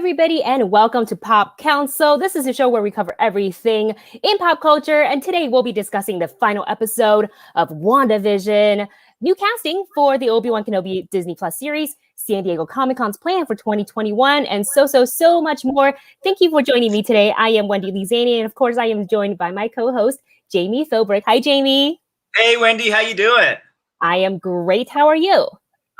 everybody, and welcome to Pop Council. This is a show where we cover everything in pop culture, and today we'll be discussing the final episode of WandaVision, new casting for the Obi-Wan Kenobi Disney Plus series, San Diego Comic-Con's plan for 2021, and so much more. Thank you for joining me today. I am Wendy Szany, and of course, I am joined by my co-host, Jami Philbrick. Hi, Jami. Hey, Wendy. How you doing? I am great. How are you?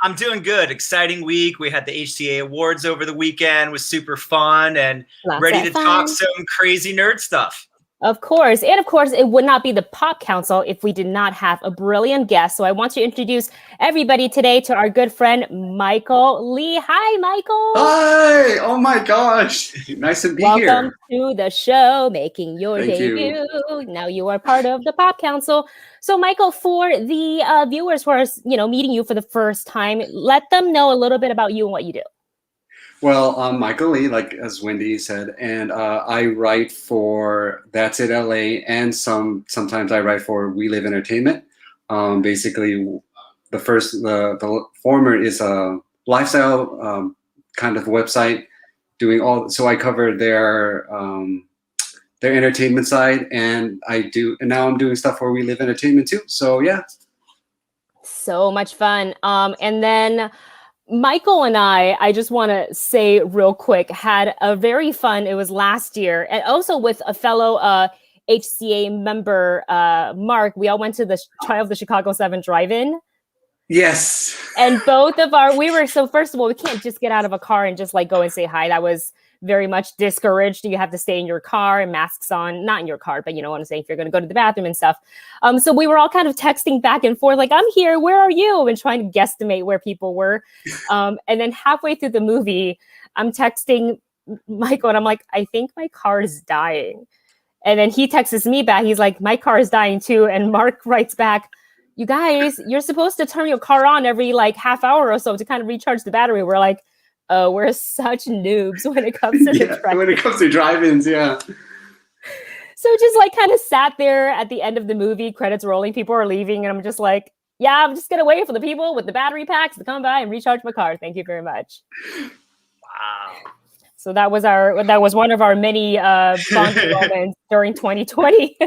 I'm doing good. Exciting week. We had the HCA Awards over the weekend. It was super fun and ready to talk some crazy nerd stuff. Of course. And of course, it would not be the Pop Council if we did not have a brilliant guest. So I want to introduce everybody today to our good friend, Michael Lee. Hi, Michael. Hi. Oh my gosh. Nice to be here. Welcome to the show, making your debut. Now you are part of the Pop Council. So Michael, for the viewers who are, meeting you for the first time, let them know a little bit about you and what you do. Well, I'm Michael Lee, like as Wendy said, and I write for That's It LA, and sometimes I write for We Live Entertainment. Basically, the former is a lifestyle kind of website, so I cover their entertainment side, and now I'm doing stuff for We Live Entertainment too. So yeah, so much fun. And then Michael and I just want to say real quick, had a very fun, it was last year, and also with a fellow HCA member, Mark. We all went to the Trial of the Chicago 7 drive-in. Yes. And first of all, we can't just get out of a car and just go and say hi. That was very much discouraged. You have to stay in your car and masks on, not in your car, but you know what I'm saying, if you're going to go to the bathroom and stuff. So we were all kind of texting back and forth, like, I'm here, where are you? And trying to guesstimate where people were. And then halfway through the movie, I'm texting Michael and I'm like, I think my car is dying. And then he texts me back. He's like, my car is dying too. And Mark writes back, you guys, you're supposed to turn your car on every half hour or so to kind of recharge the battery. We're like, oh, we're such noobs when it comes to when it comes to drive-ins, yeah. So just kind of sat there at the end of the movie, credits rolling, people are leaving, and I'm just like, yeah, I'm just gonna wait for the people with the battery packs to come by and recharge my car. Thank you very much. Wow. So that was one of our many bonding moments during 2020.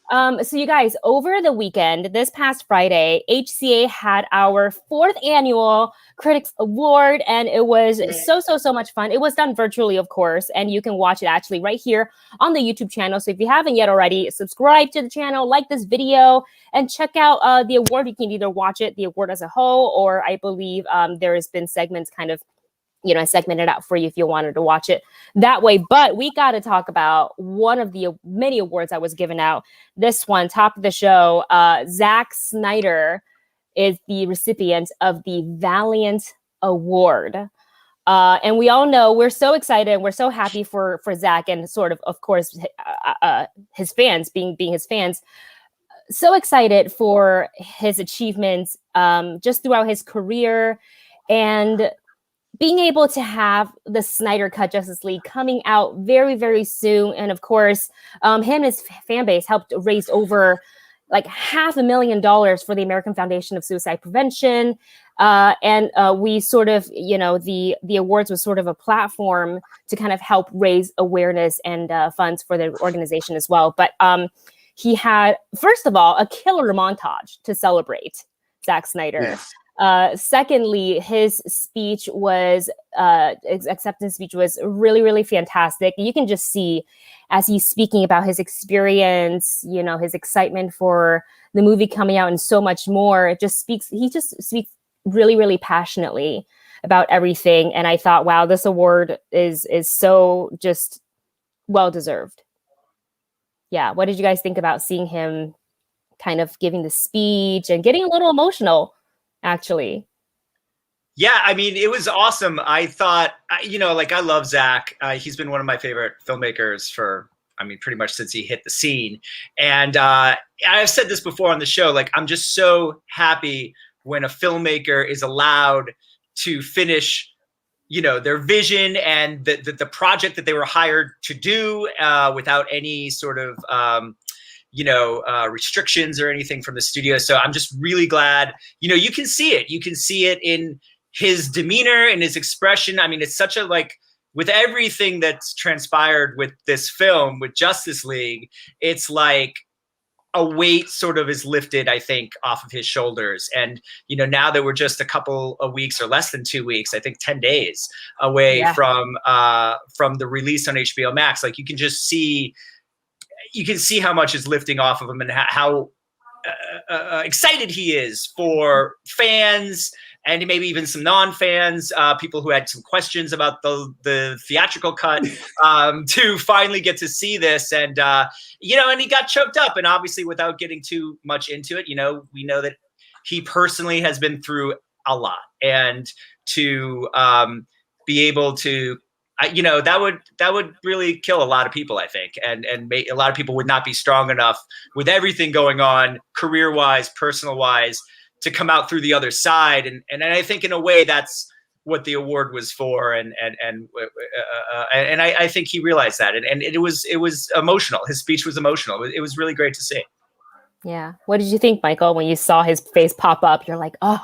So you guys, over the weekend, this past Friday, HCA had our 4th annual Critics Award, and it was so much fun. It was done virtually, of course, and you can watch it actually right here on the YouTube channel. So if you haven't yet already, subscribe to the channel, like this video, and check out the award. You can either watch the award as a whole, or I believe there has been segments kind of I segmented out for you if you wanted to watch it that way. But we got to talk about one of the many awards that was given out. This one, top of the show, Zack Snyder is the recipient of the Valiant Award. And we all know, we're so excited. We're so happy for Zack and of course, his fans, being his fans. So excited for his achievements just throughout his career, and being able to have the Snyder Cut Justice League coming out very, very soon. And of course, him and his fan base helped raise over $500,000 for the American Foundation of Suicide Prevention. And we the awards was sort of a platform to kind of help raise awareness and funds for the organization as well. But he had, first of all, a killer montage to celebrate Zack Snyder. Yes. Secondly, his speech his acceptance speech was really, really fantastic. You can just see as he's speaking about his experience, his excitement for the movie coming out and so much more. He just speaks really, really passionately about everything. And I thought, wow, this award is so just well-deserved. Yeah. What did you guys think about seeing him kind of giving the speech and getting a little emotional? Actually. Yeah, I mean, it was awesome. I thought, I love Zack. He's been one of my favorite filmmakers for, pretty much since he hit the scene. And I've said this before on the show, I'm just so happy when a filmmaker is allowed to finish, their vision and the project that they were hired to do without any sort of restrictions or anything from the studio. So I'm just really glad, you can see it. You can see it in his demeanor and his expression. I mean, it's such a like, with everything that's transpired with this film, with Justice League, it's like a weight sort of is lifted, I think, off of his shoulders. And, you know, now that we're just a couple of weeks or less than 2 weeks, I think 10 days away from the release on HBO Max, like you can see how much is lifting off of him and how excited he is for fans and maybe even some non-fans, people who had some questions about the theatrical cut, to finally get to see this. And, you know, and he got choked up. And obviously, without getting too much into it, you know, we know that he personally has been through a lot. And to be able to, you know, that would really kill a lot of people, I think. And a lot of people would not be strong enough with everything going on, career-wise, personal-wise, to come out through the other side. And I think in a way that's what the award was for. And I think he realized that. And it was emotional. His speech was emotional. It was really great to see. Yeah. What did you think, Michael, when you saw his face pop up? You're like, oh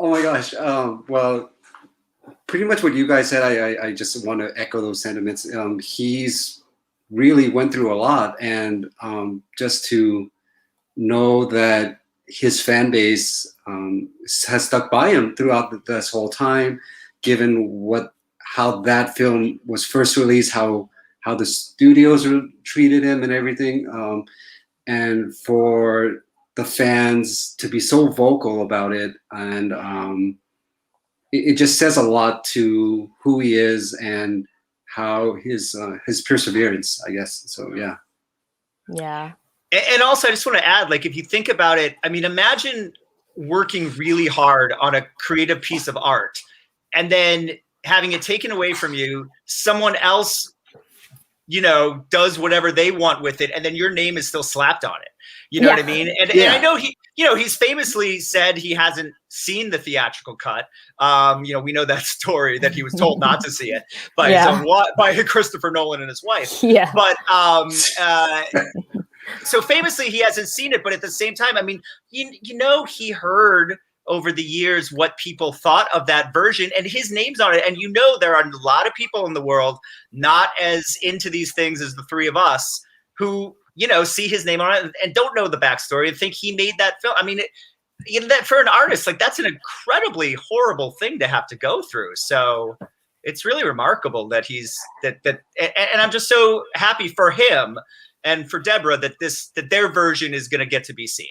my gosh. Well, pretty much what you guys said, I just want to echo those sentiments. He's really went through a lot. And just to know that his fan base has stuck by him throughout this whole time, given how that film was first released, how the studios treated him and everything, and for the fans to be so vocal about it, and it just says a lot to who he is and how his perseverance, I guess. So yeah. Yeah. And also, I just want to add, like, if you think about it, I mean, imagine working really hard on a creative piece of art and then having it taken away from you. Someone else, you know, does whatever they want with it, and then your name is still slapped on it. You know what I mean? And I know he's famously said he hasn't seen the theatrical cut. You know, we know that story that he was told not to see it by Christopher Nolan and his wife. Yeah. But so famously, he hasn't seen it, but at the same time, I mean, you know, he heard over the years what people thought of that version, and his name's on it. And you know, there are a lot of people in the world not as into these things as the three of us who, you know, see his name on it and don't know the backstory and think he made that film. I mean, that for an artist, like, that's an incredibly horrible thing to have to go through. So it's really remarkable that and I'm just so happy for him and for Deborah that their version is going to get to be seen.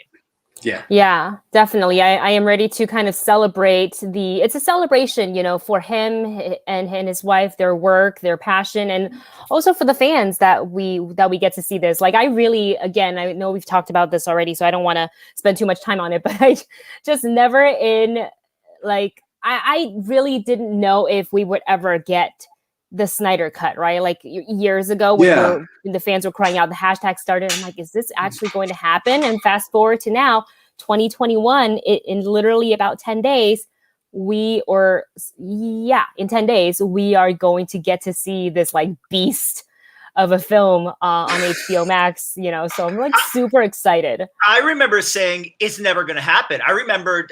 Yeah, definitely. I am ready to kind of celebrate it's a celebration, you know, for him and his wife, their work, their passion, and also for the fans that we get to see this. Like, I really, again, I know we've talked about this already, so I don't want to spend too much time on it, but I just never I really didn't know if we would ever get the Snyder cut, right? Like years ago when the fans were crying out, the hashtag started. I'm like, is this actually going to happen? And fast forward to now, 2021, in literally about 10 days, in 10 days, we are going to get to see this like beast of a film on HBO Max, you know, so I'm like super excited. I remember saying it's never going to happen. I remember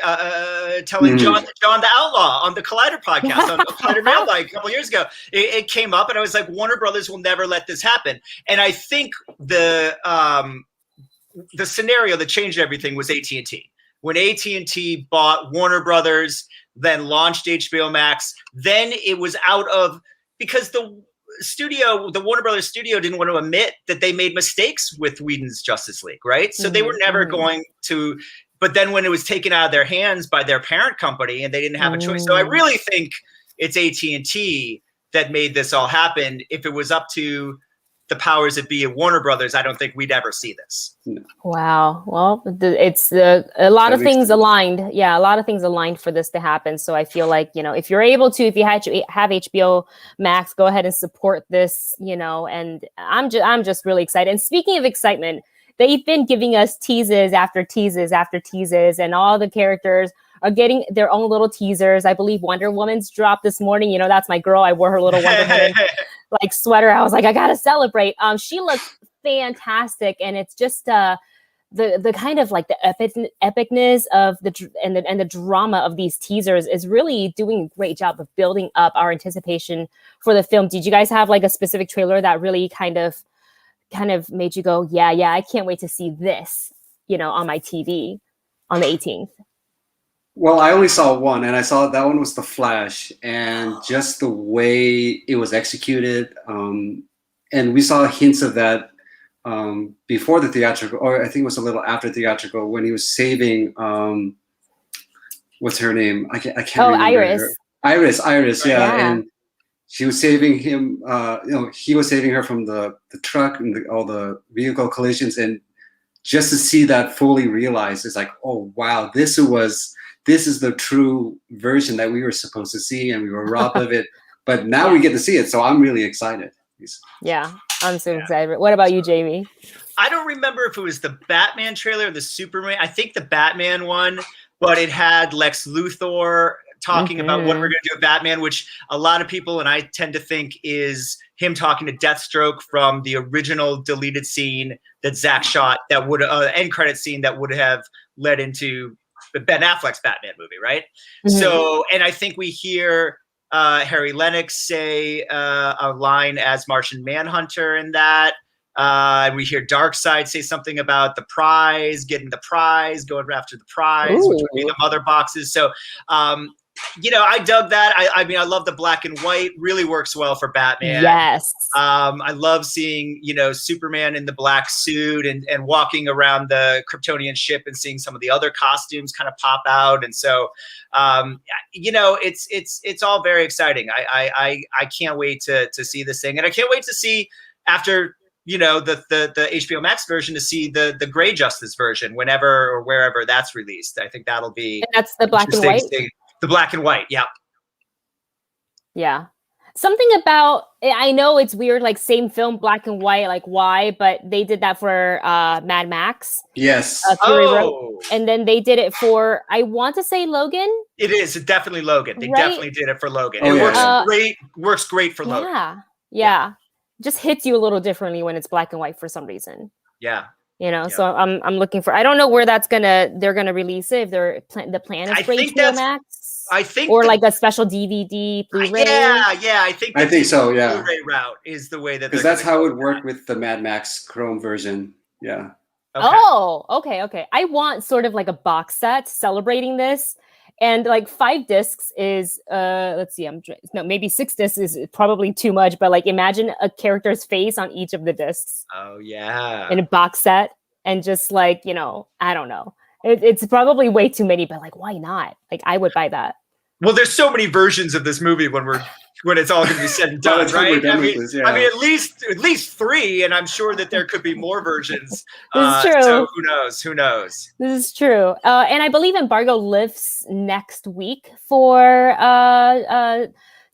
telling John the Outlaw on the Collider podcast, on the Collider Mail, like a couple years ago. It came up and I was like, Warner Brothers will never let this happen. And I think the scenario that changed everything was AT&T. When AT&T bought Warner Brothers, then launched HBO Max, then it was because the Warner Brothers studio didn't want to admit that they made mistakes with Whedon's Justice League, right? So they were never going to, but then when it was taken out of their hands by their parent company and they didn't have a choice. So I really think it's AT&T that made this all happen. If it was up to the powers that be at Warner Brothers, I don't think we'd ever see this. Wow. Well, it's a lot of things aligned. Yeah, a lot of things aligned for this to happen. So I feel like, you know, if you're able to, if you have HBO Max, go ahead and support this, you know, and I'm just really excited. And speaking of excitement, they've been giving us teases after teases after teases, and all the characters are getting their own little teasers. I believe Wonder Woman's dropped this morning. You know, that's my girl. I wore her little Wonder Woman like sweater. I was like, I gotta celebrate. She looks fantastic, and it's just the kind of like the epicness of the drama of these teasers is really doing a great job of building up our anticipation for the film. Did you guys have like a specific trailer that really kind of made you go, yeah, I can't wait to see this, on my TV on the 18th? Well, I only saw one, and I saw that one was The Flash, and just the way it was executed, and we saw hints of that before the theatrical, or I think it was a little after theatrical, when he was saving, what's her name? I can't remember. Iris. Iris, yeah. And she was saving him, he was saving her from the truck and all the vehicle collisions, and just to see that fully realized, it's like, oh wow, this is the true version that we were supposed to see, and we were robbed of it. But now we get to see it, so I'm really excited. Yeah, I'm so excited. What about you, Jami? I don't remember if it was the Batman trailer or the Superman. I think the Batman one, but it had Lex Luthor talking about what we're going to do with Batman, which a lot of people, and I tend to think, is him talking to Deathstroke from the original deleted scene that Zack shot, that would end credit scene that would have led into Ben Affleck's Batman movie, right? So, and I think we hear Harry Lennox say a line as Martian Manhunter in that. And we hear Darkseid say something about the prize, getting the prize, going after the prize, which would be the mother boxes. So, I dug that. I mean, I love the black and white. Really works well for Batman. Yes. I love seeing, Superman in the black suit and walking around the Kryptonian ship and seeing some of the other costumes kind of pop out. And so, it's all very exciting. I can't wait to see this thing. And I can't wait to see after, the HBO Max version, to see the Gray Justice version whenever or wherever that's released. I think that'll be. And that's the black and white. The black and white, yeah. Yeah. Something about, I know it's weird, like same film, black and white, like why? But they did that for Mad Max. Yes. Fury Road. And then they did it for, I want to say Logan. It is definitely Logan. They definitely did it for Logan. Oh, it yeah. works great for Logan. Yeah. Just hits you a little differently when it's black and white for some reason. Yeah. So I'm looking for, I don't know where they're gonna release it. If the plan is for HBO Max. I think, or like a special DVD, Blu-ray. I think so. Yeah, Blu-ray route is the way that, because that's how it would work with the Mad Max Chrome version. Yeah. Okay. Oh, okay. I want sort of like a box set celebrating this, and like 5 discs is let's see, maybe 6 discs is probably too much, but like imagine a character's face on each of the discs. Oh yeah. In a box set, and just like I don't know. It's probably way too many, but like, why not? Like, I would buy that. Well, there's so many versions of this movie when it's all going to be said and done, right? I mean, at least 3, and I'm sure that there could be more versions. This is true. So who knows? This is true. And I believe embargo lifts next week for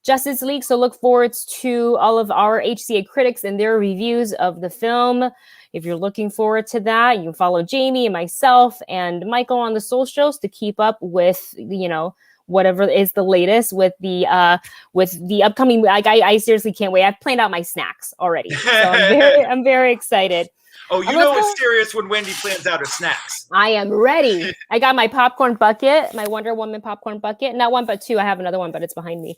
Justice League. So look forward to all of our HCA critics and their reviews of the film. If you're looking forward to that, you can follow Jami and myself and Michael on the socials to keep up with, whatever is the latest with the upcoming. Like, I seriously can't wait. I've planned out my snacks already, so I'm very excited. Oh, it's serious when Wendy plans out her snacks. I am ready. I got my popcorn bucket, my Wonder Woman popcorn bucket. Not one, but 2. I have another one, but it's behind me.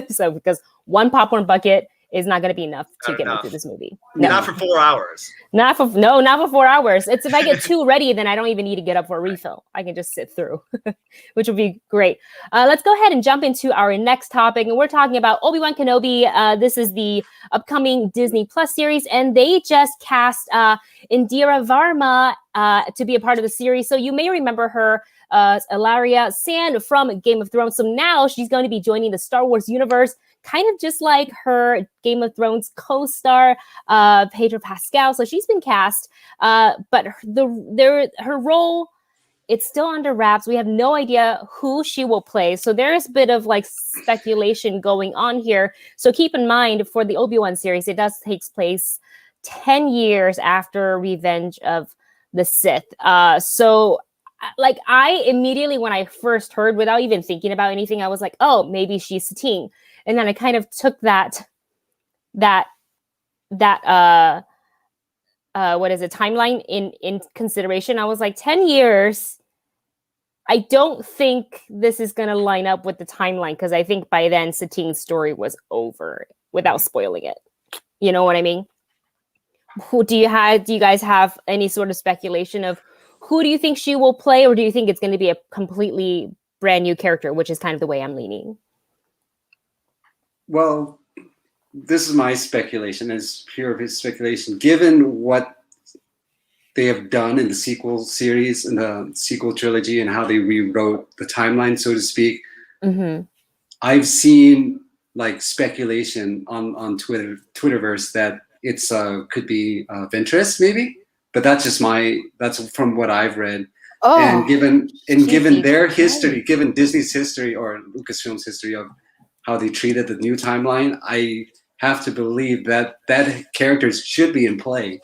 So because one popcorn bucket is not going to be enough to get me through this movie. No. Not for 4 hours. Not for 4 hours. It's if I get 2 ready, then I don't even need to get up for a refill. I can just sit through, which would be great. Let's go ahead and jump into our next topic. And we're talking about Obi-Wan Kenobi. This is the upcoming Disney Plus series, and they just cast Indira Varma to be a part of the series. So you may remember her, Ilaria Sand from Game of Thrones. So now she's going to be joining the Star Wars universe, kind of just like her Game of Thrones co-star, Pedro Pascal. So she's been cast, but her role, it's still under wraps. We have no idea who she will play. So there's a bit of like speculation going on here. So keep in mind, for the Obi-Wan series, it does take place 10 years after Revenge of the Sith. So like, I immediately, when I first heard, without even thinking about anything, I was like, oh, maybe she's Satine. And then I kind of took that timeline in consideration, I was like, 10 years. I don't think this is going to line up with the timeline, because I think by then Satine's story was over, without spoiling it. You know what I mean? Do you guys have any sort of speculation of who do you think she will play, or do you think it's going to be a completely brand new character, which is kind of the way I'm leaning? Well, this is my speculation, as pure speculation. Given what they have done in the sequel series and the sequel trilogy, and how they rewrote the timeline, so to speak, I've seen like speculation on Twitterverse that it's could be Ventress, maybe, but that's from what I've read. Oh, and given their history, given Disney's history or Lucasfilm's history of how they treated the new timeline, I have to believe that characters should be in play.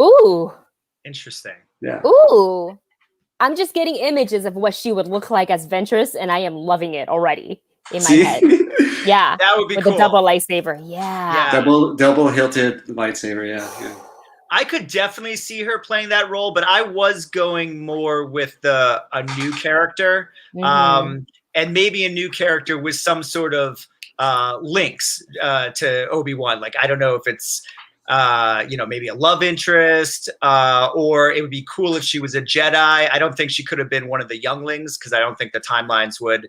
Ooh. Interesting. Yeah. Ooh. I'm just getting images of what she would look like as Ventress, and I am loving it already in my head. Yeah. That would be with cool. With a double lightsaber. Yeah. Double hilted lightsaber. Yeah. I could definitely see her playing that role, but I was going more with a new character, and maybe a new character with some sort of links to Obi-Wan. Like, I don't know if it's maybe a love interest, or it would be cool if she was a Jedi. I don't think she could have been one of the younglings, because I don't think the timelines would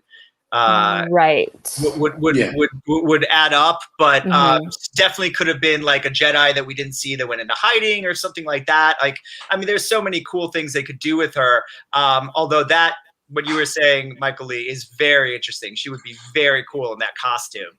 would add up. But definitely could have been like a Jedi that we didn't see, that went into hiding or something like that. Like, I mean, there's so many cool things they could do with her. Although that, what you were saying, Michael Lee, is very interesting. She would be very cool in that costume.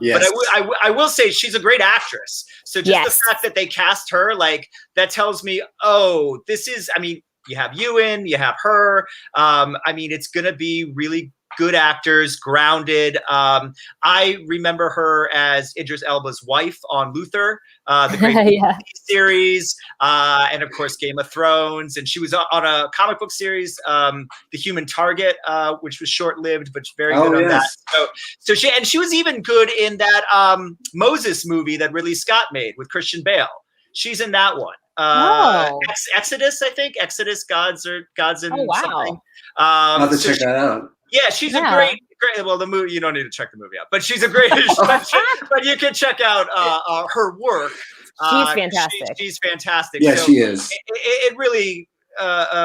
Yes. But I will say she's a great actress. So just the fact that they cast her, like, that tells me, oh, this is, I mean, you have Ewan, you have her. I mean, it's going to be really good actors, grounded. I remember her as Idris Elba's wife on Luther, the great series, and of course Game of Thrones. And she was on a comic book series, The Human Target, which was short-lived, but very good on that. So she was even good in that Moses movie that Ridley Scott made with Christian Bale. She's in that one. Exodus, I think. Exodus, Gods in something. I'll have to check that out. Yeah, she's a great. Well, the movie, you don't need to check the movie out, but she's a great. but you can check out her work. She's fantastic. She's fantastic. Yeah, so she is. It really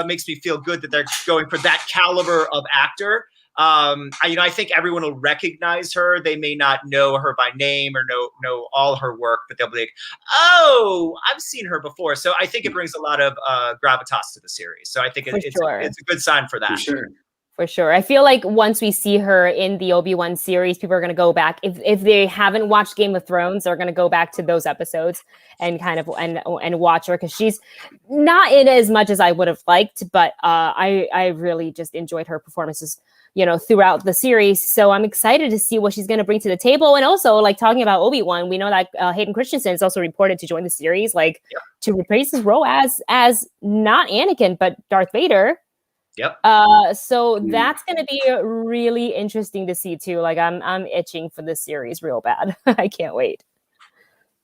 makes me feel good that they're going for that caliber of actor. I think everyone will recognize her. They may not know her by name or know all her work, but they'll be like, "Oh, I've seen her before." So I think it brings a lot of gravitas to the series. So I think it's a good sign for that. For sure. I feel like once we see her in the Obi-Wan series, people are going to go back. If they haven't watched Game of Thrones, they're going to go back to those episodes and kind of and watch her, because she's not in as much as I would have liked, but I really just enjoyed her performances, throughout the series. So I'm excited to see what she's going to bring to the table. And also, like, talking about Obi-Wan, we know that Hayden Christensen is also reported to join the series, to replace his role as not Anakin, but Darth Vader. Yep. So that's going to be really interesting to see too. Like, I'm itching for this series real bad. I can't wait.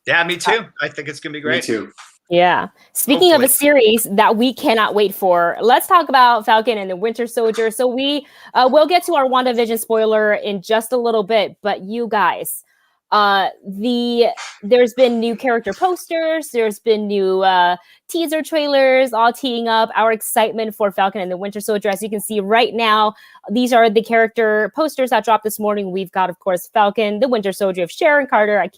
Yeah, me too. I think it's going to be great. Me too. Yeah. Speaking of a series that we cannot wait for, let's talk about Falcon and the Winter Soldier. So we will get to our WandaVision spoiler in just a little bit, but you guys, there's been new character posters, there's been new teaser trailers, all teeing up our excitement for Falcon and the Winter Soldier. As you can see right now, these are the character posters that dropped this morning. We've got, of course, Falcon, the Winter Soldier of Sharon Carter. I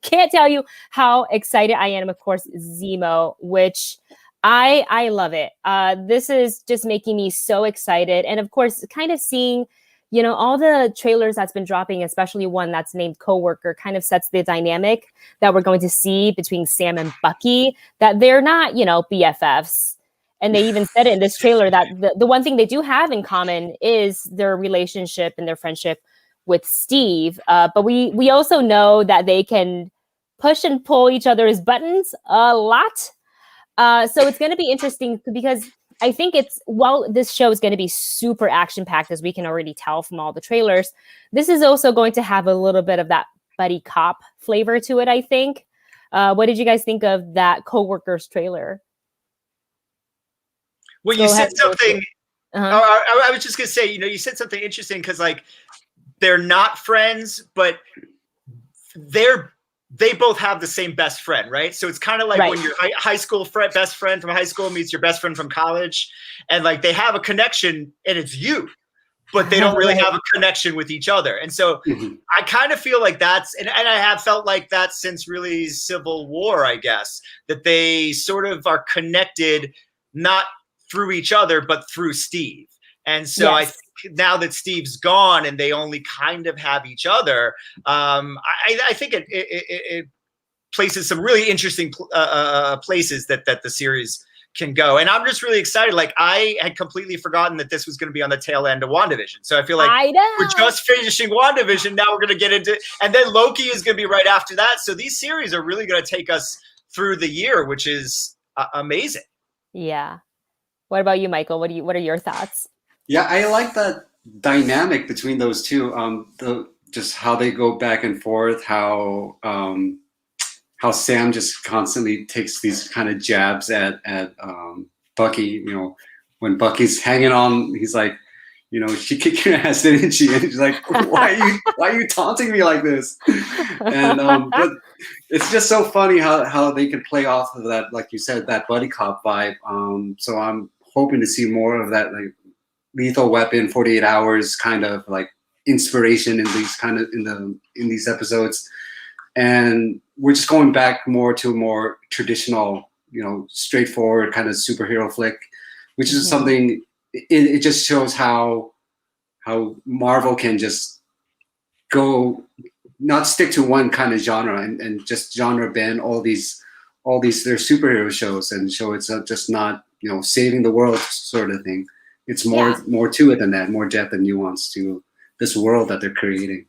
can't tell you how excited I am. Of course, Zemo, which I love it. This is just making me so excited. And of course, kind of seeing, all the trailers that's been dropping, especially one that's named Coworker, kind of sets the dynamic that we're going to see between Sam and Bucky, that they're not, BFFs. And they even said it in this trailer that the one thing they do have in common is their relationship and their friendship with Steve. But we also know that they can push and pull each other's buttons a lot. So it's going to be interesting, because I think this show is going to be super action-packed, as we can already tell from all the trailers. This is also going to have a little bit of that buddy cop flavor to it, I think. What did you guys think of that Coworkers trailer? Well, you said something. I was just gonna say, you said something interesting because like they're not friends, but they both have the same best friend, right? So it's kind of like when your high school best friend from high school meets your best friend from college, and like they have a connection, and it's you, but they don't really have a connection with each other. And so I kind of feel like that's, and I have felt like that since really Civil War, I guess, that they sort of are connected, not through each other, but through Steve. And so I think now that Steve's gone and they only kind of have each other, I think it places some really interesting places that the series can go. And I'm just really excited. Like I had completely forgotten that this was going to be on the tail end of WandaVision. So I feel like we're just finishing WandaVision. Now we're going to get into, and then Loki is going to be right after that. So these series are really going to take us through the year, which is amazing. Yeah. What about you, Michael? What are your thoughts? Yeah, I like that dynamic between those two. Just how they go back and forth, how Sam just constantly takes these kind of jabs at Bucky. When Bucky's hanging on, he's like, she kicked your ass, didn't she? And she's like, why are you taunting me like this? And but it's just so funny how they can play off of that, like you said, that buddy cop vibe. So I'm hoping to see more of that, like Lethal Weapon, 48 Hours kind of like inspiration in these in these episodes. And we're just going back more to a more traditional, straightforward kind of superhero flick, which is something. It just shows how Marvel can just go, not stick to one kind of genre and just genre bend all these their superhero shows and show it's just not saving the world sort of thing. It's more to it than that, more depth and nuance to this world that they're creating.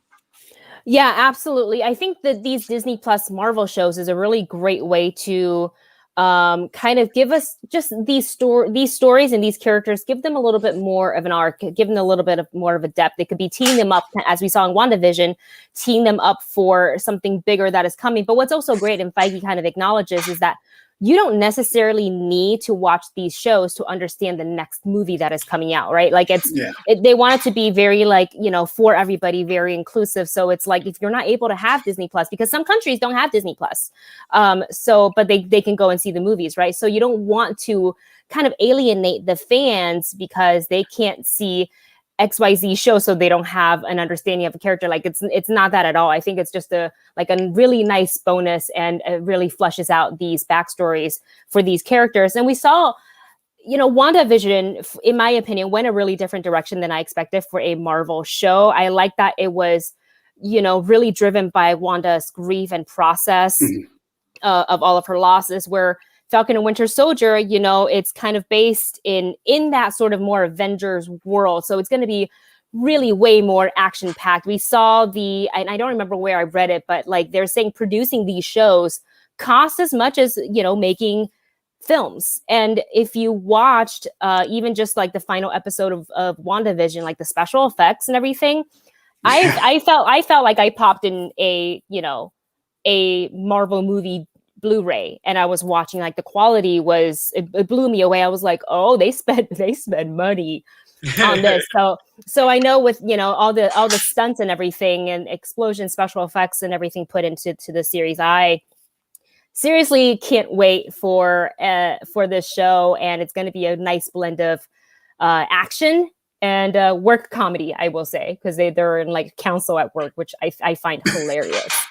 Yeah, absolutely. I think that these Disney Plus Marvel shows is a really great way to kind of give us just these stories and these characters, give them a little bit more of an arc, give them a little bit of more of a depth. They could be teeing them up, as we saw in WandaVision, teeing them up for something bigger that is coming. But what's also great, and Feige kind of acknowledges, is that you don't necessarily need to watch these shows to understand the next movie that is coming out, right? Like they want it to be very for everybody, very inclusive. So it's like, if you're not able to have Disney Plus, because some countries don't have Disney Plus, but they can go and see the movies, right? So you don't want to kind of alienate the fans because they can't see XYZ show, so they don't have an understanding of a character. Like it's not that at all. I think it's just a really nice bonus, and it really fleshes out these backstories for these characters. And we saw, WandaVision, in my opinion, went a really different direction than I expected for a Marvel show. I like that it was, really driven by Wanda's grief and process of all of her losses, where Falcon and Winter Soldier, it's kind of based in that sort of more Avengers world. So it's going to be really way more action packed. We saw and I don't remember where I read it, but like they're saying producing these shows cost as much as, making films. And if you watched even just like the final episode of WandaVision, like the special effects and everything, I felt like I popped in a Marvel movie Blu-ray, and I was watching, like the quality it blew me away. I was like, oh, they spent money on this. So I know with all the stunts and everything and explosion special effects and everything put into the series, I seriously can't wait for this show. And it's going to be a nice blend of action and work comedy, I will say, because they're in like council at work, which I find hilarious.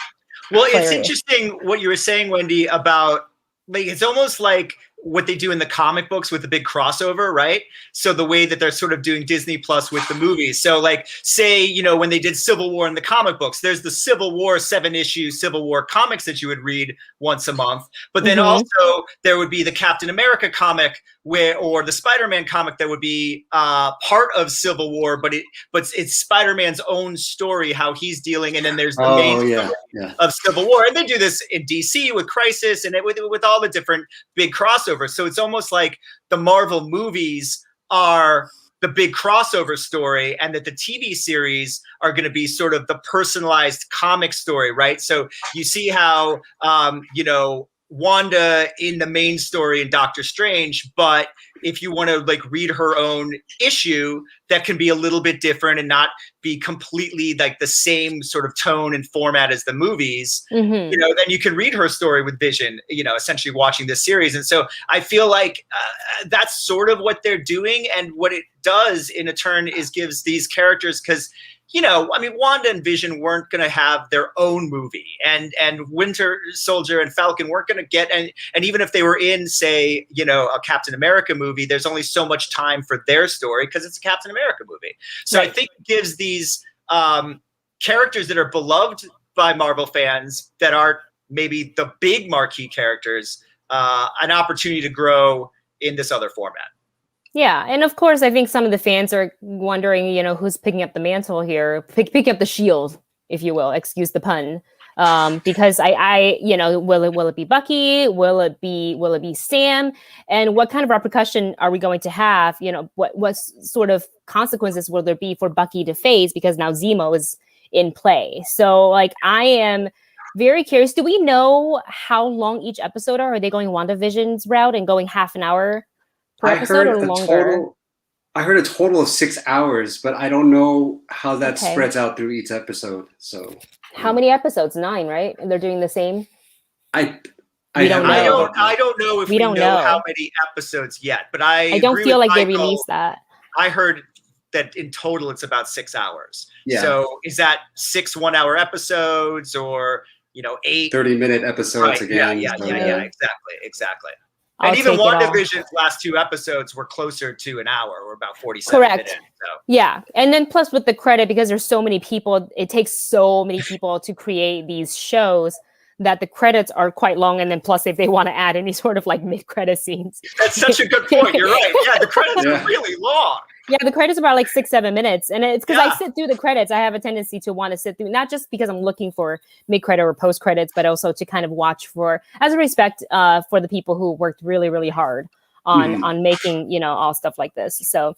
Well, it's interesting what you were saying, Wendy, about like it's almost like what they do in the comic books with the big crossover, right? So the way that they're sort of doing Disney Plus with the movies. So like say, when they did Civil War in the comic books, there's the Civil War 7-issue Civil War comics that you would read once a month. But then also there would be the Captain America comic or the Spider-Man comic that would be part of Civil War, but it's Spider-Man's own story, how he's dealing. And then there's the main story of Civil War. And they do this in DC with Crisis and with all the different big crossovers. So it's almost like the Marvel movies are the big crossover story, and that the TV series are going to be sort of the personalized comic story, right? So you see how, you know, Wanda in the main story in Doctor Strange, but if you want to like read her own issue, that can be a little bit different and not be completely like the same sort of tone and format as the movies, you know, then you can read her story with Vision, you know, essentially watching this series. And so I feel like that's sort of what they're doing. And what it does in a turn is gives these characters, because, you know, I mean, Wanda and Vision weren't going to have their own movie, and Winter Soldier and Falcon weren't going to get, and even if they were in, say, you know, a Captain America movie, there's only so much time for their story because it's a Captain America movie. So I think it gives these characters that are beloved by Marvel fans that aren't maybe the big marquee characters an opportunity to grow in this other format. Yeah, and of course, I think some of the fans are wondering, you know, who's picking up the mantle here, picking up the shield, if you will, excuse the pun, because I, you know, will it be Bucky? Will it be Sam? And what kind of repercussion are we going to have? You know, what sort of consequences will there be for Bucky to face, because now Zemo is in play? So, like, I am very curious. Do we know how long each episode are? Are they going WandaVision's route and going half an hour per episode or longer? I heard a total of 6 hours, but I don't know how that spreads out through each episode. So how many episodes? 9, right? And they're doing the same. I don't know if we know how many episodes yet, but I don't feel like they released that. I heard that in total it's about 6 hours. Yeah. So is that 6 1-hour episodes, or, you know, 8 30-minute episodes again? Yeah, exactly. And even WandaVision's last 2 episodes were closer to an hour, or about 47 minutes. So. Yeah. And then plus with the credit, because there's so many people, it takes so many people to create these shows, that the credits are quite long. And then plus if they want to add any sort of like mid-credit scenes. That's such a good point. You're right. Yeah, the credits are really long. Yeah, the credits are about like 6-7 minutes. And it's because I sit through the credits. I have a tendency to want to sit through, not just because I'm looking for mid-credit or post-credits, but also to kind of watch as a respect for the people who worked really, really hard on making, you know, all stuff like this. So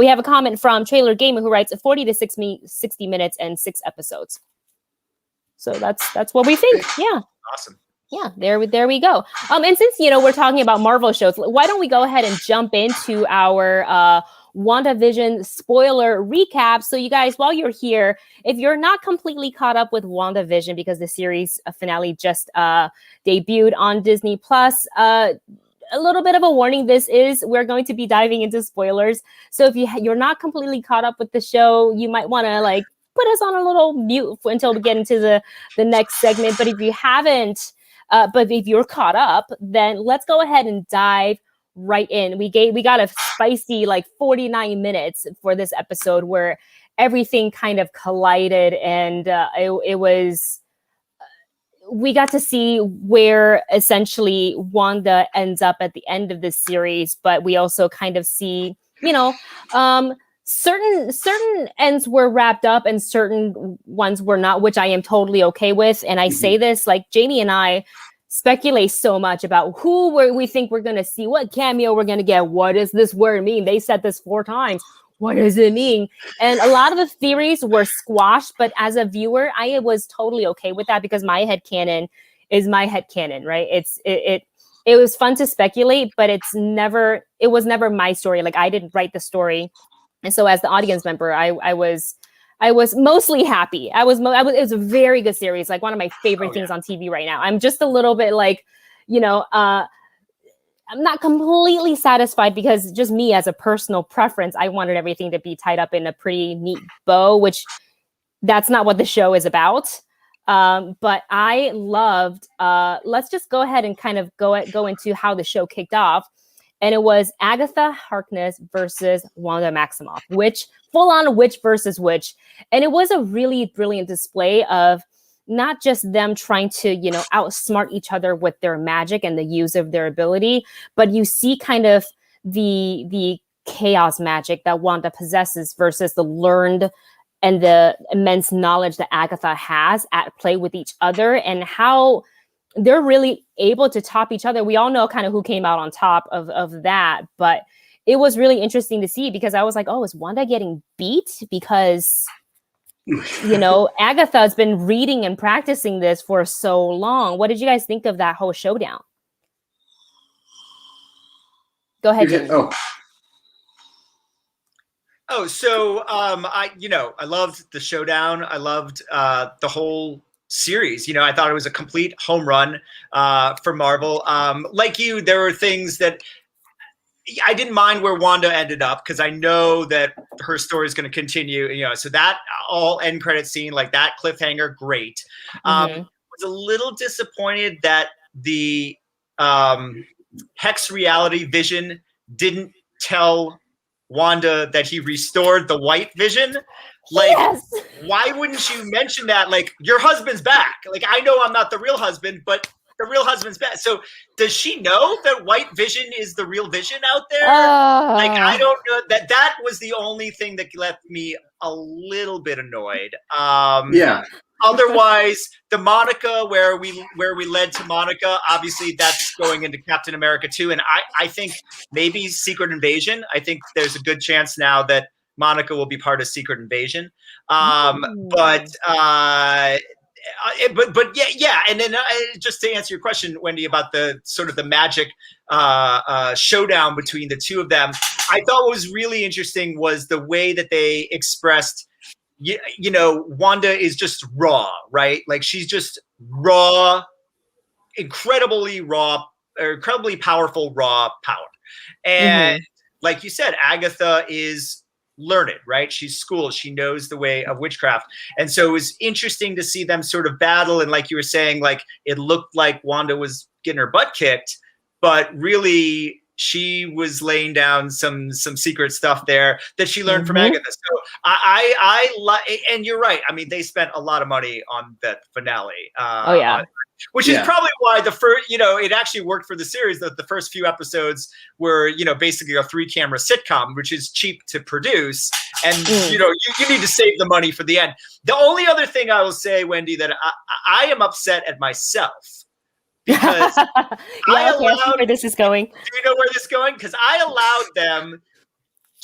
we have a comment from Trailer Gamer who writes 40 to 60 minutes and 6 episodes. So that's what we think. Yeah. Awesome. Yeah, there we go. And since, you know, we're talking about Marvel shows, why don't we go ahead and jump into our WandaVision spoiler recap. So you guys, while you're here, if you're not completely caught up with WandaVision, because the series finale just debuted on Disney Plus, a little bit of a warning, we're going to be diving into spoilers. So if you're not completely caught up with the show, you might want to like put us on a little mute until we get into the next segment. But if you haven't, but if you're caught up, then let's go ahead and dive right in. We got a spicy like 49 minutes for this episode where everything kind of collided, and it was we got to see where essentially Wanda ends up at the end of this series, but we also kind of see, you know, certain ends were wrapped up and certain ones were not, which I am totally okay with. And I say this, like, Jami and I speculate so much about who we think we're going to see, what cameo we're going to get, what does this word mean? They said this 4 times. What does it mean? And a lot of the theories were squashed, but as a viewer, I was totally okay with that, because my headcanon is my headcanon, right? It was fun to speculate, but it was never my story. Like, I didn't write the story. And so as the audience member, I was mostly happy. It was a very good series, like one of my favorite things on TV right now. I'm just a little bit like, you know, I'm not completely satisfied, because just me as a personal preference, I wanted everything to be tied up in a pretty neat bow, which that's not what the show is about. But I loved, let's just go ahead and kind of go into how the show kicked off. And it was Agatha Harkness versus Wanda Maximoff, full on which versus which. And it was a really brilliant display of not just them trying to, you know, outsmart each other with their magic and the use of their ability, but you see kind of the chaos magic that Wanda possesses versus the learned and the immense knowledge that Agatha has at play with each other, and how they're really able to top each other. We all know kind of who came out on top of that, but it was really interesting to see, because I was like, oh, is Wanda getting beat? Because, you know, Agatha's been reading and practicing this for so long. What did you guys think of that whole showdown? Go ahead, Jami. So I loved the showdown. I loved the whole series. You know, I thought it was a complete home run for Marvel. Like you, there were things that I didn't mind where Wanda ended up, because I know that her story is going to continue. You know, so that all end credit scene, like that cliffhanger, great. Was a little disappointed that the Hex reality Vision didn't tell Wanda that he restored the white Vision. Like, yes. Why wouldn't you mention that? Like, your husband's back. Like, I know I'm not the real husband, but the real husband's back. So does she know that white Vision is the real Vision out there? Like, I don't know. That was the only thing that left me a little bit annoyed. Yeah. Otherwise, the Monica, where we led to Monica, obviously that's going into Captain America 2. And I think maybe Secret Invasion. I think there's a good chance now that Monica will be part of Secret Invasion. But yeah. And then just to answer your question, Wendy, about the sort of the magic showdown between the two of them, I thought what was really interesting was the way that they expressed, you know, Wanda is just raw, right? Like, she's just raw, incredibly powerful raw power. And like you said, Agatha is learned, right? She's schooled. She knows the way of witchcraft. And so it was interesting to see them sort of battle. And like you were saying, like, it looked like Wanda was getting her butt kicked, but really she was laying down some secret stuff there that she learned from Agatha. So and you're right. I mean, they spent a lot of money on that finale. Which is probably why the first, you know, it actually worked for the series, that the first few episodes were, you know, basically a 3-camera sitcom, which is cheap to produce. And, you know, you need to save the money for the end. The only other thing I will say, Wendy, that I am upset at myself, because I see where this is going. Do you know where this is going? Because I allowed them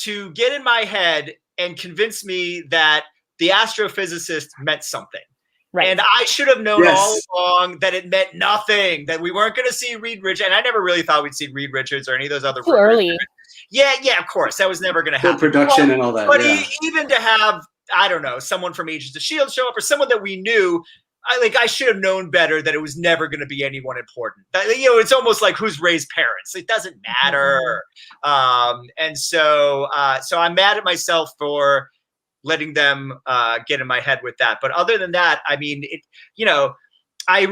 to get in my head and convince me that the astrophysicist meant something. Right. And I should have known all along that it meant nothing, that we weren't going to see Reed Richards. And I never really thought we'd see Reed Richards or any of those other. Too early. Yeah, of course. That was never going to happen. Production and all that. But even to have, I don't know, someone from Agents of S.H.I.E.L.D. show up, or someone that we knew, I should have known better that it was never going to be anyone important. You know, it's almost like who's Ray's parents. It doesn't matter. And so I'm mad at myself for letting them get in my head with that. But other than that, I mean, when I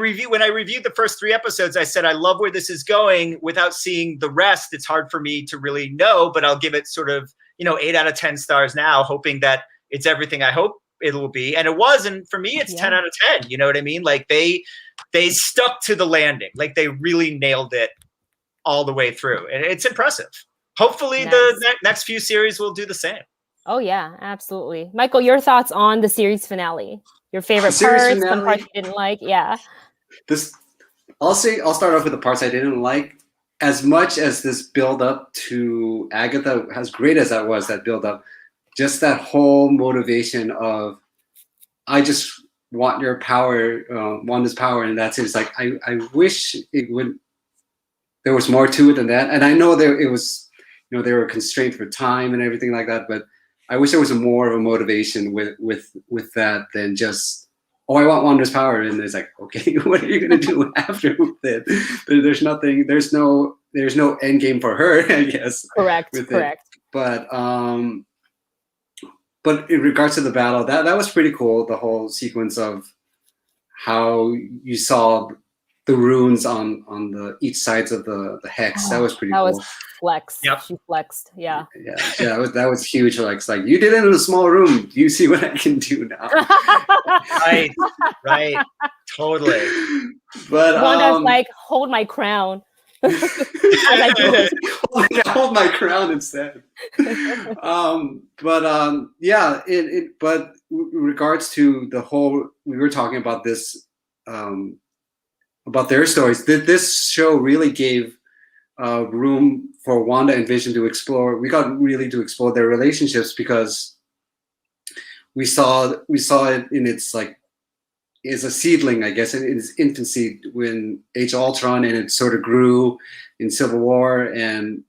reviewed the first 3 episodes, I said, I love where this is going. Without seeing the rest, it's hard for me to really know, but I'll give it sort of, 8 out of 10 stars now, hoping that it's everything I hope it will be. And it was, and for me, it's 10 out of 10. You know what I mean? Like, they stuck to the landing. Like, they really nailed it all the way through. And it's impressive. Hopefully the next few series will do the same. Oh yeah, absolutely. Michael, your thoughts on the series finale? Your favorite parts, some parts you didn't like? Yeah. I'll start off with the parts I didn't like. As much as this build up to Agatha, as great as that was, that build up, just that whole motivation of, I just want your power, Wanda's power, and that's it. It's like, I wish there was more to it than that. And I know they were constrained for time and everything like that, but I wish there was more of a motivation with that than just, oh, I want Wanda's power, and it's like, okay, what are you gonna do after that? There's nothing. There's no end game for her, I guess. Correct. But in regards to the battle, that was pretty cool. The whole sequence of how you saw the runes on the each sides of the hex. That was pretty cool. That was flex. Yep. She flexed. Yeah. Yeah. That was huge. Like, it's like, you did it in a small room. Do you see what I can do now? Right. Totally. But Wanda's like, hold my crown. As I do this. Hold my crown instead. But in regards to the whole, we were talking about this, about their stories. This show really gave room for Wanda and Vision to explore. We got really to explore their relationships because we saw it in its like is a seedling, I guess, in its infancy when Age of Ultron, and it sort of grew in Civil War, and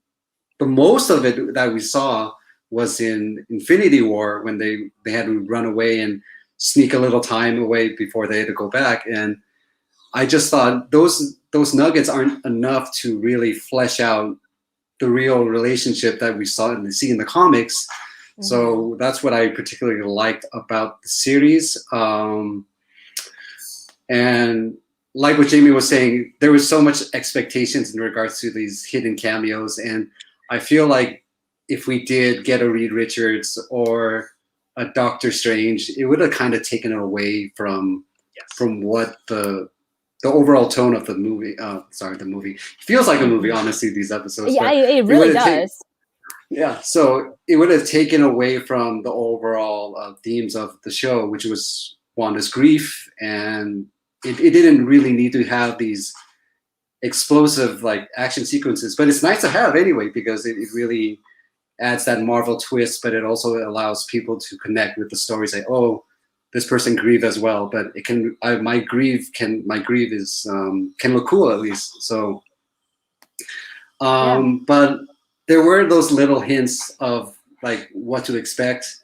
the most of it that we saw was in Infinity War when they had to run away and sneak a little time away before they had to go back. And I just thought those nuggets aren't enough to really flesh out the real relationship that we see in the comics. Mm-hmm. So that's what I particularly liked about the series. And like what Jami was saying, there was so much expectations in regards to these hidden cameos. And I feel like if we did get a Reed Richards or a Doctor Strange, it would have kind of taken it away from what the overall tone of the movie. The movie it feels like a movie, honestly. These episodes, yeah, it really does. So it would have taken away from the overall themes of the show, which was Wanda's grief, and it didn't really need to have these explosive like action sequences, but it's nice to have anyway because it really adds that Marvel twist, but it also allows people to connect with the story, say, oh, this person grieved as well, but it can my grief can look cool at least. So but there were those little hints of like what to expect.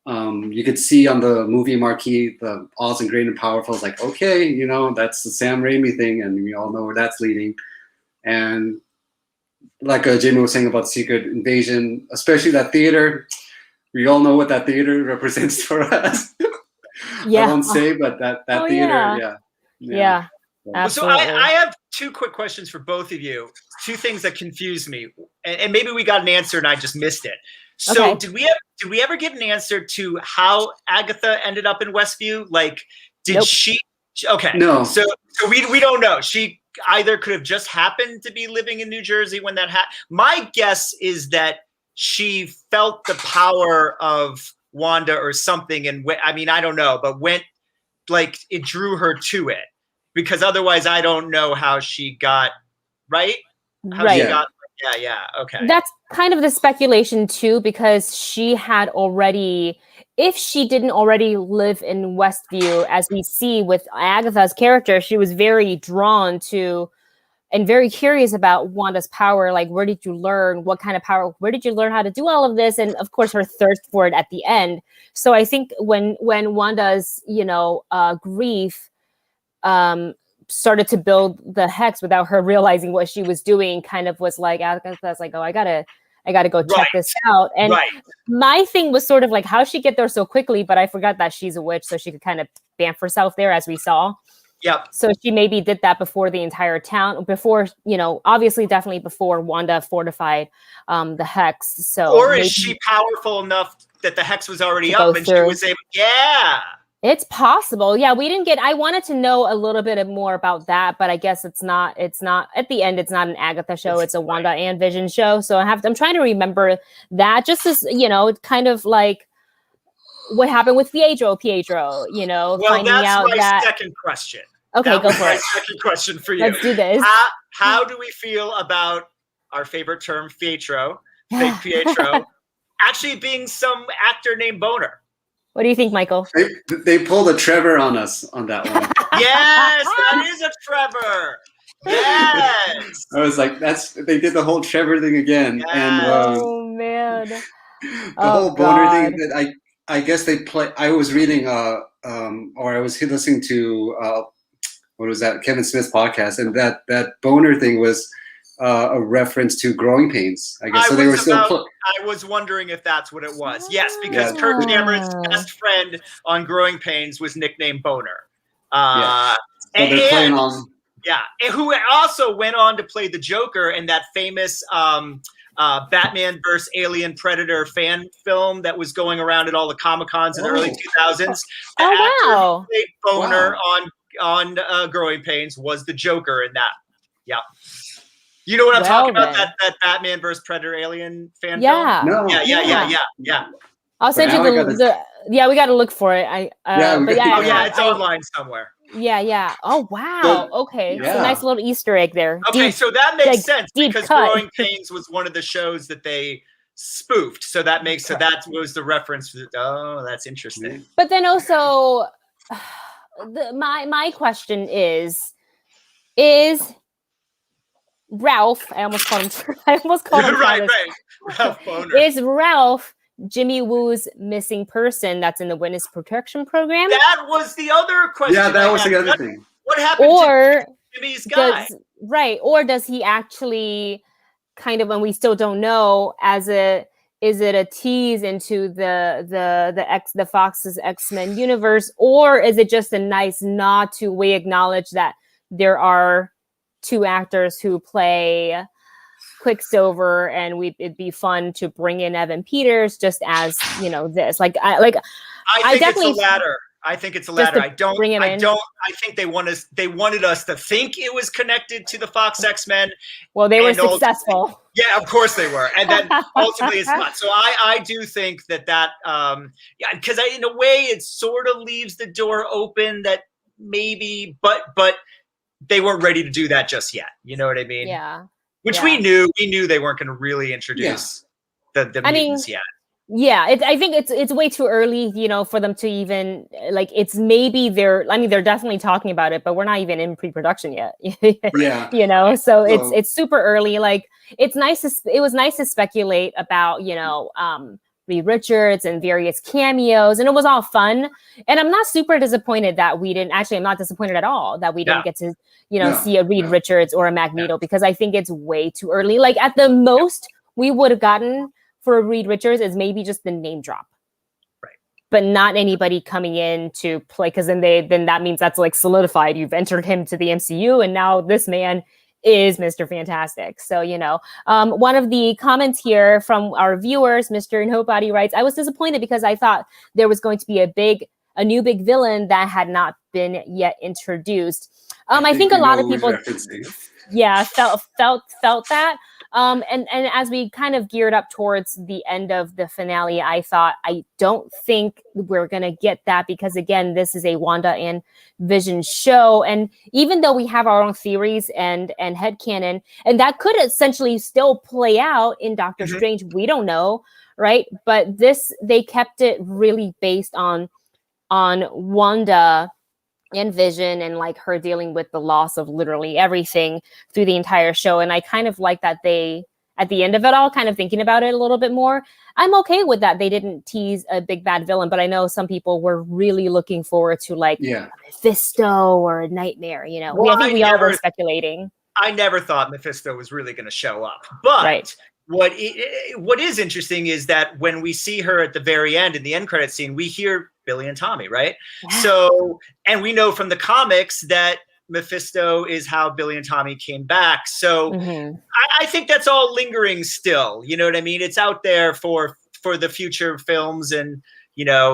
You could see on the movie marquee, the awesome, great, and powerful. It's like, okay, that's the Sam Raimi thing, and we all know where that's leading. And like Jami was saying about Secret Invasion, especially that theater, we all know what that theater represents for us. Yeah. I won't say, but that theater, yeah. Absolutely. So I have two quick questions for both of you. Two things that confused me, and maybe we got an answer and I just missed it. So okay. did we ever get an answer to how Agatha ended up in Westview? Like, did she? Okay, no. So we don't know. She either could have just happened to be living in New Jersey when that happened. My guess is that she felt the power of Wanda or something, and I mean I don't know, but it drew her to it, because otherwise I don't know how she got right. Yeah. Okay. That's kind of the speculation too, because she had already, if she didn't already live in Westview, as we see with Agatha's character, she was very drawn to and very curious about Wanda's power. Like, where did you learn? What kind of power? Where did you learn how to do all of this? And of course, her thirst for it at the end. So I think when Wanda's, grief, started to build the hex without her realizing what she was doing, kind of was like, Agatha's like, oh, I gotta go check this out. And my thing was sort of like, how she get there so quickly? But I forgot that she's a witch, so she could kind of bamf herself there, as we saw. Yep. So she maybe did that before the entire town, before, obviously definitely before Wanda fortified the hex. So or is she powerful enough that the hex was already up and she was able? Yeah. It's possible. Yeah, I wanted to know a little bit more about that, but I guess it's not at the end, it's not an Agatha show. It's a Wanda and Vision show. So I'm trying to remember that, just as, kind of like what happened with Pietro, well, finding out that. Second question. Okay, go for it. Second question for you. Let's do this. How do we feel about our favorite term, fake Pietro, actually being some actor named Boner? What do you think, Michael? They pulled a Trevor on us on that one. Yes, that is a Trevor. Yes. I was like, they did the whole Trevor thing again. Yes. And oh man. The whole Boner thing that I guess they play. I was reading or I was listening to what was that, Kevin Smith's podcast, and that Boner thing was a reference to Growing Pains, I guess. So they were still. I was wondering if that's what it was. Yes, because Kirk Cameron's best friend on Growing Pains was nicknamed Boner. So they're playing on. Yeah, and who also went on to play the Joker in that famous Batman vs. Alien Predator fan film that was going around at all the Comic-Cons in the early 2000s. The actor who played Boner on Growing Pains was the Joker in that. Yeah. You know what I'm talking about? That Batman vs. Predator Alien fan film? No. Yeah. I'll send you we got to look for it. It's online somewhere. Yeah. Oh wow. Okay. So nice little Easter egg there. Okay, so that makes sense because cut. Growing Pains was one of the shows that they spoofed. So that makes that was the reference. Oh, that's interesting. But then also, my question is Ralph? I almost called him. right. Ralph Boner. Is Ralph Jimmy Woo's missing person that's in the witness protection program? That was the other question. Yeah, that was the other thing. What happened to Jimmy's guy? Or does he actually kind of, and we still don't know, is it a tease into the Fox's X-Men universe, or is it just a nice nod to we acknowledge that there are two actors who play Quicksilver, and it'd be fun to bring in Evan Peters just as this. I think it's the latter. I think it's the latter. I think they wanted us to think it was connected to the Fox X-Men. Well, they were successful. Yeah, of course they were, and then ultimately it's not. So I do think that because in a way it sort of leaves the door open that maybe, but they weren't ready to do that just yet. You know what I mean? Yeah. Which we knew they weren't going to really introduce the mutants yet. Yeah, I think it's way too early, for them to even it's maybe they're definitely talking about it, but we're not even in pre-production yet. Yeah. So it's super early. It was nice to speculate about, Reed Richards and various cameos, and it was all fun. And I'm not super disappointed that we didn't. Actually, I'm not disappointed at all that we didn't get to, see a Reed Richards or a Magneto, because I think it's way too early. At the most we would have gotten for Reed Richards is maybe just the name drop, right? But not anybody coming in to play, because then that means that's solidified. You've entered him to the MCU, and now this man is Mr. Fantastic. So, one of the comments here from our viewers, Mr. Nobody writes, I was disappointed because I thought there was going to be a new big villain that had not been yet introduced. I think a lot of people, felt that. And as we kind of geared up towards the end of the finale, I thought, I don't think we're going to get that, because again, this is a Wanda and Vision show. And even though we have our own theories and headcanon, and that could essentially still play out in Doctor Strange, we don't know, right? But they kept it really based on Wanda and Vision, and her dealing with the loss of literally everything through the entire show. And I kind of like that they, at the end of it all, kind of thinking about it a little bit more. I'm okay with that. They didn't tease a big bad villain, but I know some people were really looking forward to a Mephisto or a Nightmare. Well, I think we all were speculating. I never thought Mephisto was really going to show up, but what is interesting is that when we see her at the very end, in the end credit scene, we hear Billy and Tommy, right? Yeah. So, and we know from the comics that Mephisto is how Billy and Tommy came back. So I think that's all lingering still. You know what I mean? It's out there for the future films and,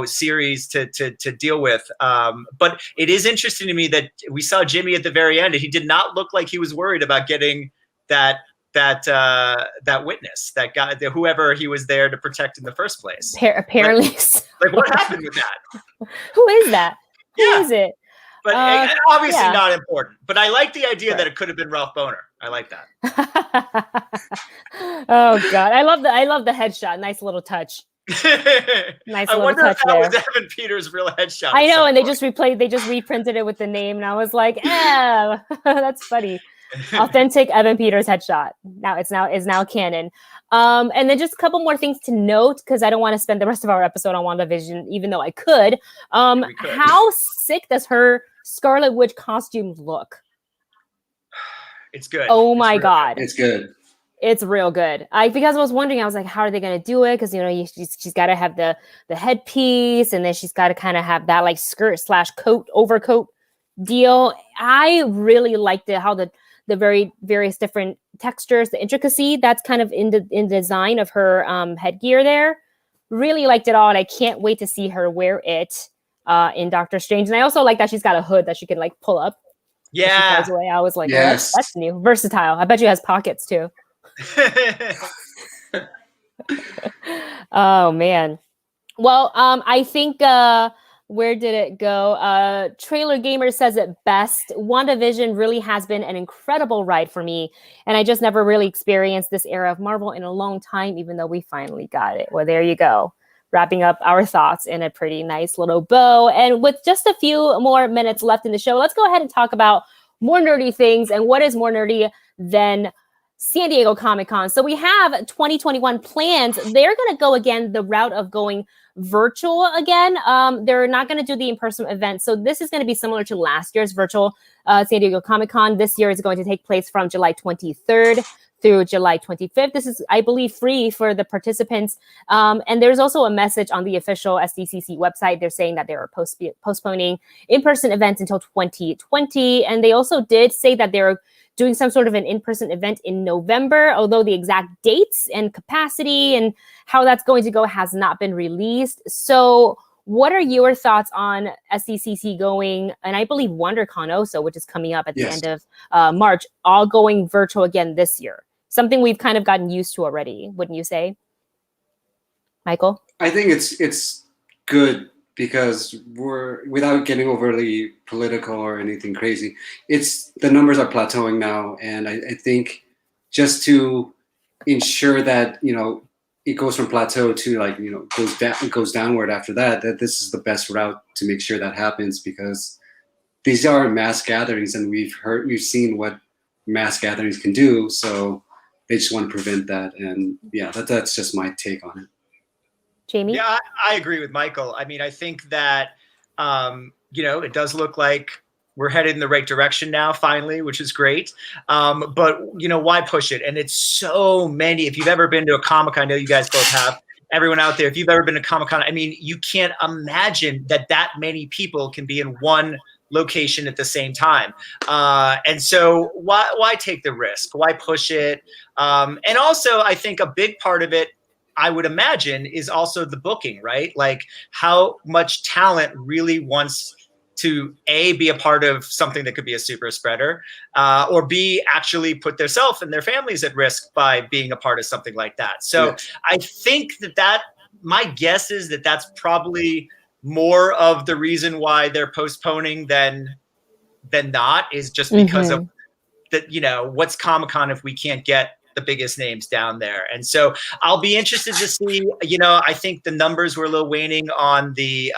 series to deal with. But it is interesting to me that we saw Jimmy at the very end, and he did not look like he was worried about getting that witness, that guy, whoever he was there to protect in the first place. Apparently. What happened with that? Who is that? Who is it? But obviously not important. But I like the idea that it could have been Ralph Boner. I like that. Oh God, I love the headshot. Nice little touch. Nice. I wonder if that was Evan Peters' real headshot. I know, and they just reprinted it with the name, and I was like, that's funny. Authentic Evan Peters headshot. Now is now canon. And then just a couple more things to note, because I don't want to spend the rest of our episode on WandaVision, even though I could. How sick does her Scarlet Witch costume look? It's good. Oh my God. It's good. It's real good. Because I was wondering, I was like, how are they going to do it? Because, she's got to have the headpiece, and then she's got to kind of have that skirt/coat, overcoat deal. I really liked it, how the very various different textures, the intricacy that's kind of in the design of her headgear there. Really liked it all, and I can't wait to see her wear it in Doctor Strange. And I also like that she's got a hood that she can pull up. Yeah. Away. I was like, yes. That's new. Versatile. I bet you has pockets too. Oh man. Well, I think Where did it go? Trailer Gamer says it best. WandaVision really has been an incredible ride for me, and I just never really experienced this era of Marvel in a long time, even though we finally got it. Well, there you go. Wrapping up our thoughts in a pretty nice little bow. And with just a few more minutes left in the show, let's go ahead and talk about more nerdy things. And what is more nerdy than San Diego Comic-Con? So we have 2021 plans. They're going to go again the route of going virtual again. They're not going to do the in-person event. So this is going to be similar to last year's virtual San Diego Comic-Con. This year is going to take place from July 23rd through July 25th. This is, I believe, free for the participants. And there's also a message on the official SDCC website. They're saying that they are postponing in-person events until 2020. And they also did say that they're doing some sort of an in-person event in November, although the exact dates and capacity and how that's going to go has not been released. So what are your thoughts on SDCC going, and I believe WonderCon also, which is coming up at the end of March, all going virtual again this year? Something we've kind of gotten used to already, wouldn't you say, Michael? I think it's good because we're, without getting overly political or anything crazy, the numbers are plateauing now, and I think just to ensure that it goes from plateau to goes downward after that this is the best route to make sure that happens, because these are mass gatherings, and we've seen what mass gatherings can do. So they just want to prevent that, and yeah, that's just my take on it. Jami? Yeah, I agree with Michael. I mean, I think that, it does look like we're headed in the right direction now, finally, which is great. But, why push it? And it's so many. If you've ever been to a Comic-Con, I know you guys both have. Everyone out there, if you've ever been to Comic-Con, I mean, you can't imagine that many people can be in one location at the same time. And so why take the risk? Why push it? And also, I think a big part of it, I would imagine, is also the booking, right? Like how much talent really wants to A, be a part of something that could be a super spreader, or B, actually put themselves and their families at risk by being a part of something like that. So I think that my guess is that that's probably more of the reason why they're postponing than not, is just because of that, what's Comic-Con if we can't get the biggest names down there. And so I'll be interested to see, I think the numbers were a little waning on the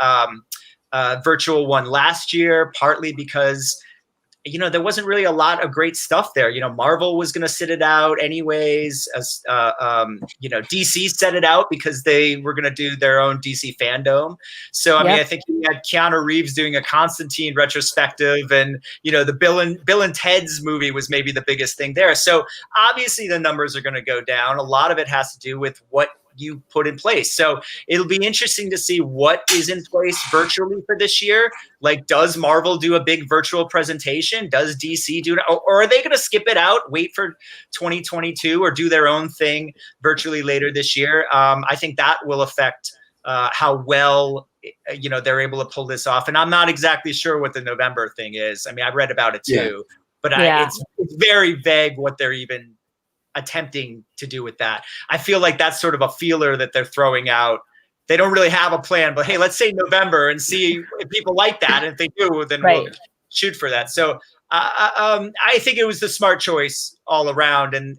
virtual one last year, partly because, there wasn't really a lot of great stuff there. Marvel was going to sit it out anyways. DC set it out because they were going to do their own DC fandom. So, I mean, I think you had Keanu Reeves doing a Constantine retrospective, and, the Bill and Ted's movie was maybe the biggest thing there. So obviously the numbers are going to go down. A lot of it has to do with what you put in place. So it'll be interesting to see what is in place virtually for this year. Like, does Marvel do a big virtual presentation? Does DC do it? Or are they going to skip it out, wait for 2022, or do their own thing virtually later this year? I think that will affect how well, they're able to pull this off. And I'm not exactly sure what the November thing is. I mean, I read about it too, but it's very vague what they're even attempting to do with that. I feel like that's sort of a feeler that they're throwing out. They don't really have a plan, but hey, let's say November and see if people like that. And if they do, then we'll shoot for that. So I think it was the smart choice all around, and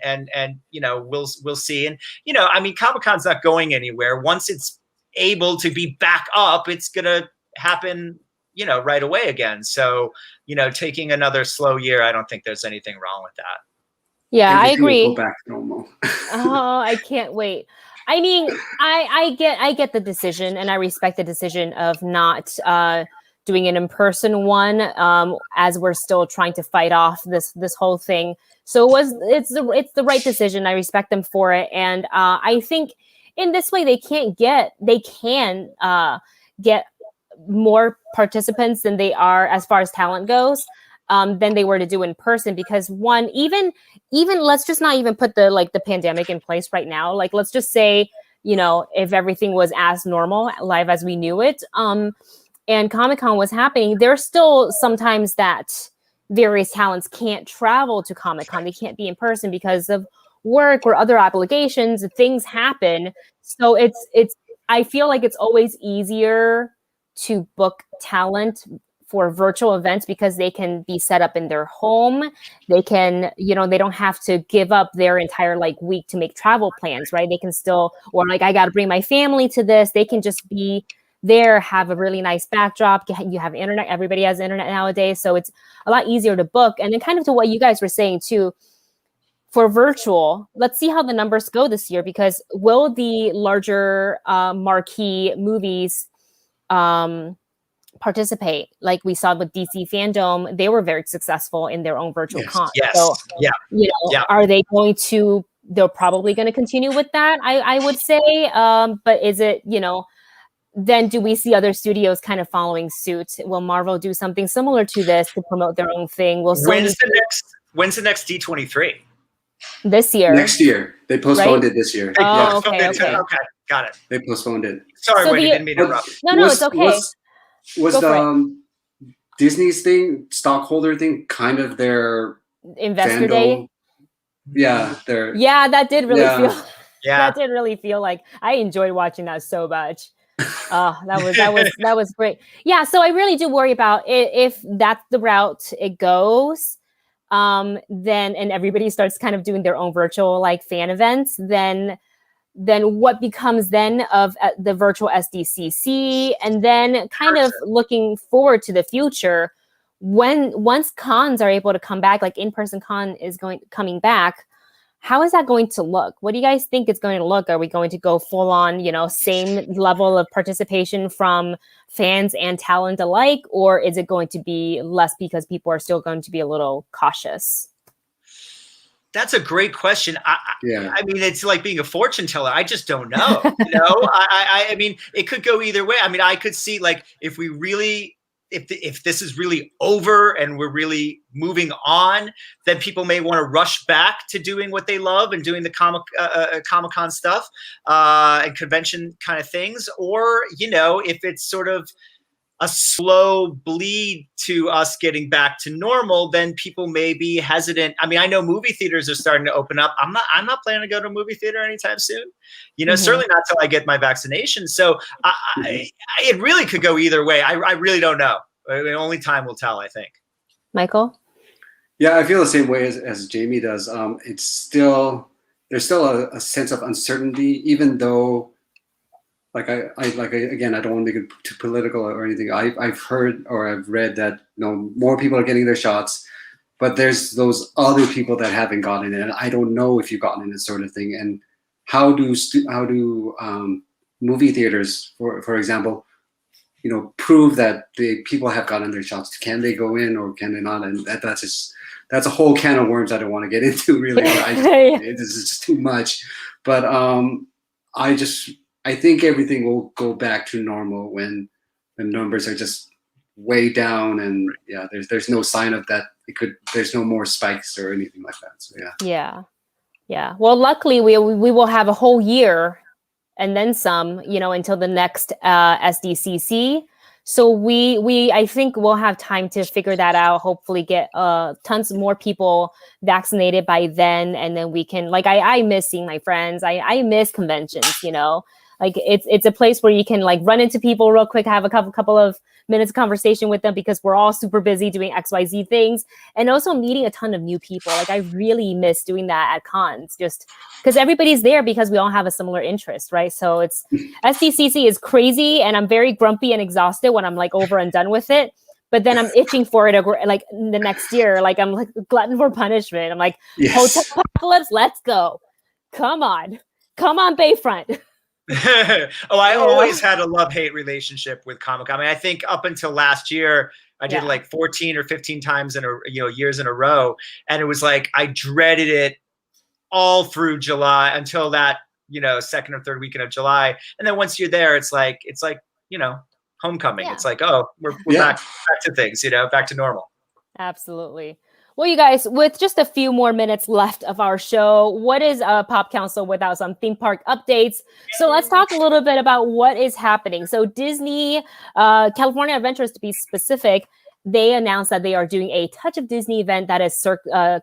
we'll see. And I mean, Comic-Con's not going anywhere. Once it's able to be back up, it's gonna happen, right away again. So taking another slow year, I don't think there's anything wrong with that. Yeah, I agree. Go back to normal. Oh, I can't wait. I mean, I get the decision, and I respect the decision of not doing an in-person one, as we're still trying to fight off this whole thing. So it's the right decision. I respect them for it, and I think in this way they can get more participants than they are as far as talent goes. Than they were to do in person, because one, even let's just not even put the pandemic in place right now. Like, let's just say, if everything was as normal, live as we knew it, and Comic-Con was happening, there's still sometimes that various talents can't travel to Comic-Con. They can't be in person because of work or other obligations. Things happen. So I feel like it's always easier to book talent for virtual events because they can be set up in their home. They can, they don't have to give up their entire like week to make travel plans, right? They can still, or like, I got to bring my family to this. They can just be there, have a really nice backdrop. You have internet. Everybody has internet nowadays. So it's a lot easier to book. And then kind of to what you guys were saying too, for virtual, let's see how the numbers go this year, because will the larger marquee movies participate? Like we saw with DC Fandom, they were very successful in their own virtual con. Yes. So, Yeah. Are they going to, they're probably going to continue with that, I would say. But is it, then do we see other studios kind of following suit? Will Marvel do something similar to this to promote their own thing? Will Sony when's the next D23? This year. Next year. They postponed it this year. Oh, okay. Okay, got it. They postponed it. Sorry, Wendy, didn't mean to interrupt. No, it's okay. Was the Disney's thing, stockholder thing, kind of their Investor Day? Yeah, that did really feel. Yeah, that did really feel like I enjoyed watching that so much. That was great. Yeah, so I really do worry about if that's the route it goes. Then and everybody starts kind of doing their own virtual like fan events, then what becomes then of the virtual SDCC, and then kind of looking forward to the future once cons are able to come back, like in-person con is coming back. How is that going to look? What do you guys think it's going to look? Are we going to go full on, same level of participation from fans and talent alike? Or is it going to be less because people are still going to be a little cautious? That's a great question. I mean, it's like being a fortune teller. I just don't know. I mean, it could go either way. I mean, I could see like if we really, if this is really over and we're really moving on, then people may want to rush back to doing what they love and doing the Comic-Con stuff and convention kind of things. Or, if it's sort of a slow bleed to us getting back to normal, then people may be hesitant. I mean, I know movie theaters are starting to open up. I'm not planning to go to a movie theater anytime soon. Certainly not till I get my vaccination. So it really could go either way. I really don't know. Only time will tell, I think. Michael? Yeah, I feel the same way as Jami does. There's still a sense of uncertainty, even though, again, I don't want to make it too political or anything. I've heard or I've read that more people are getting their shots, but there's those other people that haven't gotten it, and I don't know if you've gotten it, sort of thing. And how do movie theaters, for example, prove that the people have gotten their shots? Can they go in or can they not? And that's a whole can of worms I don't want to get into, really. This is just too much. But I think everything will go back to normal when the numbers are just way down, and there's no sign of that. There's no more spikes or anything like that. So yeah. Well, luckily we will have a whole year and then some, until the next SDCC. So I think we'll have time to figure that out. Hopefully get tons more people vaccinated by then, and then we can I miss seeing my friends. I miss conventions. Like it's a place where you can like run into people real quick, have a couple of minutes of conversation with them because we're all super busy doing XYZ things, and also meeting a ton of new people. Like I really miss doing that at cons, just because everybody's there because we all have a similar interest, right? So it's SDCC is crazy, and I'm very grumpy and exhausted when I'm like over and done with it. But then I'm itching for it like the next year. Like I'm like glutton for punishment. I'm like, Hotel Apocalypse, let's go. Come on, Bayfront. I always had a love-hate relationship with Comic-Con. I mean, I think up until last year, I did like 14 or 15 times years in a row, and it was like I dreaded it all through July until that second or third weekend of July, and then once you're there, it's like homecoming. It's like, oh, we're back to things, back to normal. Absolutely. Well, you guys, with just a few more minutes left of our show, what is Pop Council without some theme park updates? So let's talk a little bit about what is happening. So Disney, California Adventures to be specific, they announced that they are doing a Touch of Disney event that is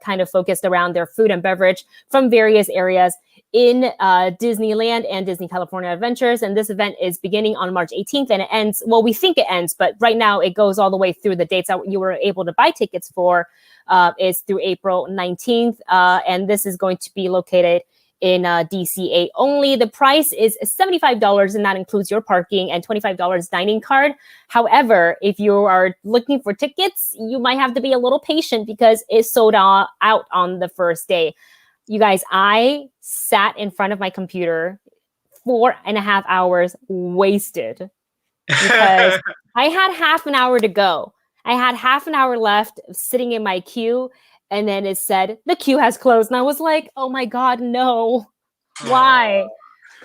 kind of focused around their food and beverage from various areas in Disneyland and Disney California Adventures. And this event is beginning on March 18th and it ends, well, we think it ends, but right now it goes all the way through. The dates that you were able to buy tickets for is through April 19th. And this is going to be located in DCA only. The price is $75 and that includes your parking and $25 dining card. However, if you are looking for tickets, you might have to be a little patient because it's sold out on the first day. You guys, I sat in front of my computer 4.5 hours wasted because I had half an hour to go. I had half an hour left sitting in my queue, and then it said the queue has closed. And I was like, oh my God, no. Why?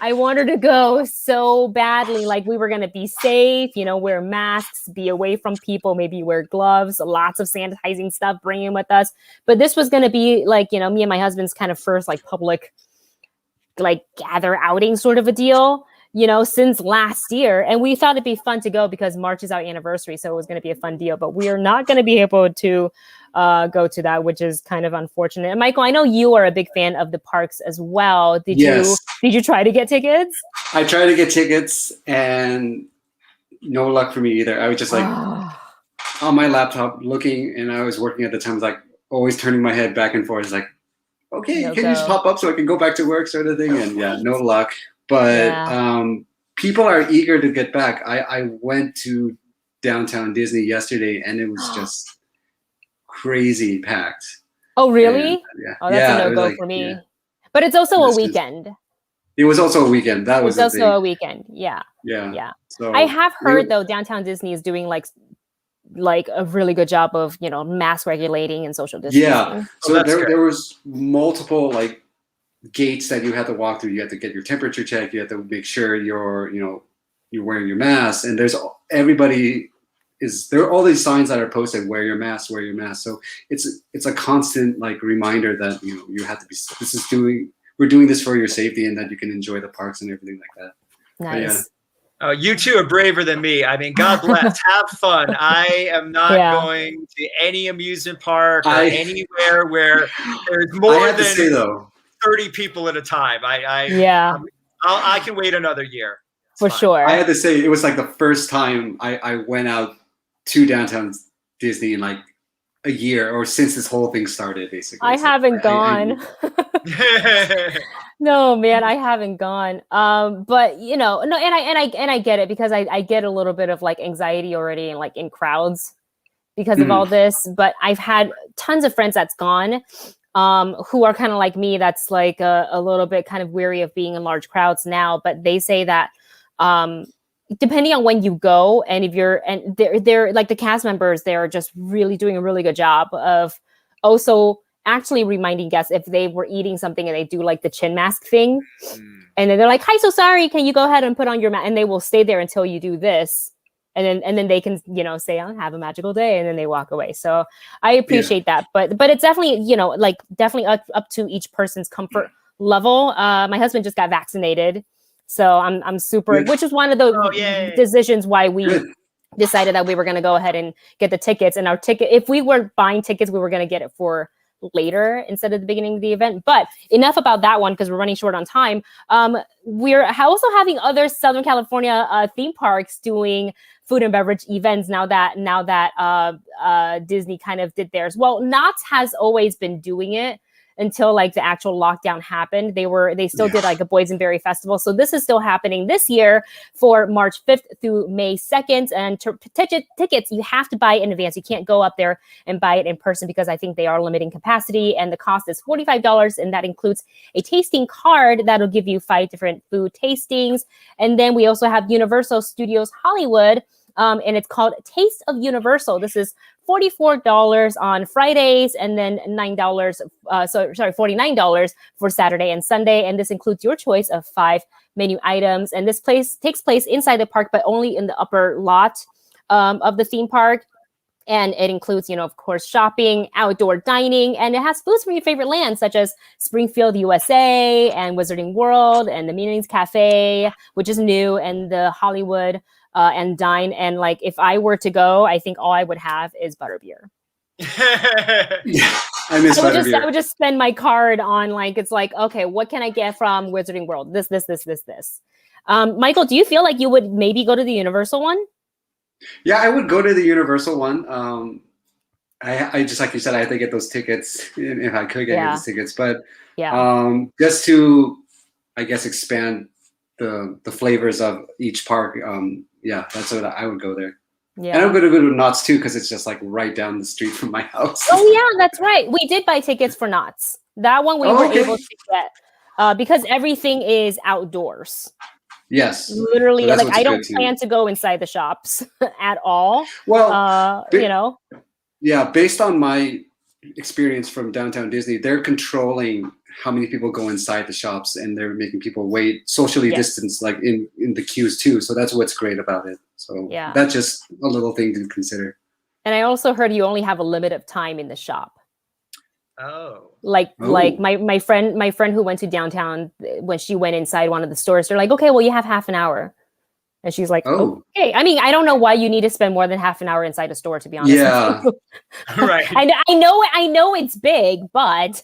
I wanted to go so badly. Like we were going to be safe, wear masks, be away from people, maybe wear gloves, lots of sanitizing stuff, bring in with us. But this was going to be like, me and my husband's kind of first like public, like gather outing sort of a deal, since last year. And we thought it'd be fun to go because March is our anniversary. So it was going to be a fun deal, but we are not going to be able to go to that, which is kind of unfortunate. And Michael, I know you are a big fan of the parks as well. Did you try to get tickets? I tried to get tickets and no luck for me either. I was just like on my laptop looking, and I was working at the time. I was like always turning my head back and forth. It's like, okay, can you just pop up so I can go back to work, sort of thing. And yeah, no luck. But people are eager to get back. I went to downtown Disney yesterday, and it was just crazy packed. Oh, really? And, oh, that's a no-go for me. Yeah. But it's also a weekend. It was also a weekend. That was also a weekend. Yeah. So I have heard though, downtown Disney is doing like a really good job of mask regulating and social distancing. Yeah. So there was multiple like gates that you had to walk through. You had to get your temperature checked. You had to make sure you're wearing your mask. And there are all these signs that are posted, wear your mask. So it's a constant like reminder that you have to be. We're doing this for your safety and that you can enjoy the parks and everything like that. Nice. Oh, you two are braver than me. I mean, God bless. Have fun. I am not going to any amusement park or anywhere where there's more than 30 people at a time. I can wait another year. For sure. I had to say, it was like the first time I went out to downtown Disney in like a year or since this whole thing started, basically. I haven't gone. No, man, I haven't gone. But no, and I get it because I get a little bit of like anxiety already and like in crowds because of all this. But I've had tons of friends that's gone, who are kind of like me. That's like a little bit kind of weary of being in large crowds now. But they say that depending on when you go, and if they're like the cast members, they're just really doing a really good job of also actually reminding guests if they were eating something and they do like the chin mask thing. And then they're like, hi, so sorry, can you go ahead and put on your mask? And they will stay there until you do this. And then they can, say, oh, have a magical day. And then they walk away. So I appreciate that. But it's definitely, definitely up to each person's comfort level. My husband just got vaccinated. So I'm super, which is one of the decisions why we decided that we were going to go ahead and get the tickets. And our ticket, if we were buying tickets, we were going to get it for later instead of the beginning of the event. But enough about that one because we're running short on time. We're also having other Southern California theme parks doing food and beverage events now that Disney kind of did theirs. Well, Knott's has always been doing it until like the actual lockdown happened. They still did like a Boysenberry Festival. So this is still happening this year for March 5th through May 2nd. And tickets, you have to buy in advance. You can't go up there and buy it in person because I think they are limiting capacity. And the cost is $45. And that includes a tasting card that'll give you 5 different food tastings. And then we also have Universal Studios Hollywood. And it's called Taste of Universal. This is $44 on Fridays and then $49 for Saturday and Sunday. And this includes your choice of 5 menu items. And this takes place inside the park, but only in the upper lot of the theme park. And it includes, of course, shopping, outdoor dining, and it has foods from your favorite lands, such as Springfield, USA, and Wizarding World, and the Meanings Cafe, which is new, and the Hollywood and Dine. And like, if I were to go, I think all I would have is butterbeer. I miss Butterbeer. I would just spend my card on like, it's like, okay, what can I get from Wizarding World? This. Michael, do you feel like you would maybe go to the Universal one? Yeah, I would go to the Universal one. I just, like you said, I have to get those tickets if I could get those tickets. But just to, I guess, expand the flavors of each park. That's what I would go there. Yeah. And I'm going to go to Knott's too, because it's just like right down the street from my house. Oh yeah, that's right. We did buy tickets for Knott's. That one we were able to get because everything is outdoors. Yes. Literally, so like I don't plan to go inside the shops at all. Well, you know. Yeah, based on my experience from Downtown Disney, they're controlling how many people go inside the shops, and they're making people wait socially distanced, like in the queues too. So that's what's great about it. So that's just a little thing to consider. And I also heard you only have a limit of time in the shop. Oh. Like my friend who went to downtown, when she went inside one of the stores, they're like, okay, well, you have half an hour. And she's like, okay. I mean, I don't know why you need to spend more than half an hour inside a store, to be honest. Yeah. Right. I know it's big, but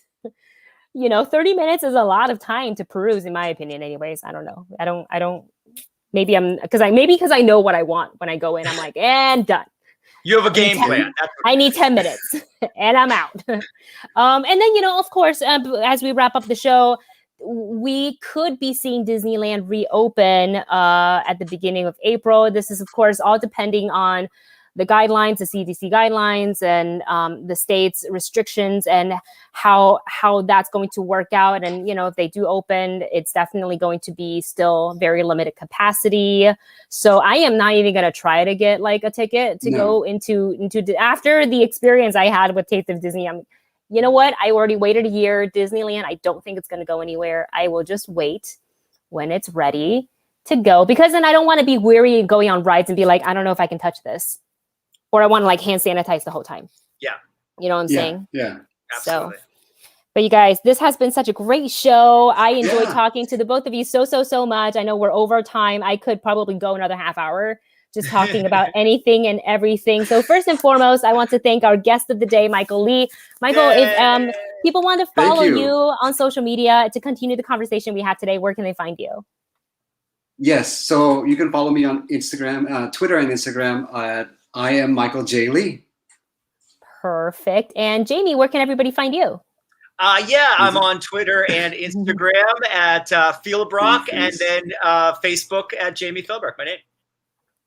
30 minutes is a lot of time to peruse, in my opinion. Anyways, I don't know. I don't. Maybe because I know what I want when I go in. I'm like, and done. You have a game plan. I need 10 minutes and I'm out. And then, of course, as we wrap up the show, we could be seeing Disneyland reopen at the beginning of April. This is, of course, all depending on the guidelines, the CDC guidelines, and the state's restrictions, and how that's going to work out. And if they do open, it's definitely going to be still very limited capacity. So I am not even going to try to get like a ticket to go into after the experience I had with Taste of Disney. You know what? I already waited a year. Disneyland, I don't think it's going to go anywhere. I will just wait when it's ready to go, because then I don't want to be weary going on rides and be like, I don't know if I can touch this. Or I want to like hand sanitize the whole time. Yeah. You know what I'm saying? Yeah. Absolutely. So, but you guys, this has been such a great show. I enjoyed talking to the both of you so much. I know we're over time. I could probably go another half hour just talking about anything and everything. So first and foremost, I want to thank our guest of the day, Michael Lee. Michael, if people want to follow you on social media to continue the conversation we had today, where can they find you? Yes. So you can follow me on Instagram, Twitter and Instagram at I am Michael J. Lee. Perfect. And Jami, where can everybody find you? I'm on Twitter and Instagram at Philbrick, and then Facebook at Jami Philbrick, my name.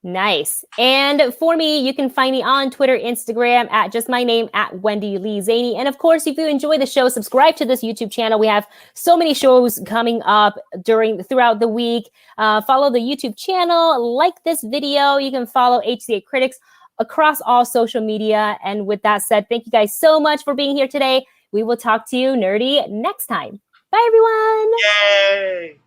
Nice. And for me, you can find me on Twitter, Instagram at just my name at Wendy Lee Szany. And of course, if you enjoy the show, subscribe to this YouTube channel. We have so many shows coming up throughout the week. Follow the YouTube channel, like this video. You can follow HCA Critics across all social media. And with that said, thank you guys so much for being here today. We will talk to you nerdy next time. Bye, everyone. Yay.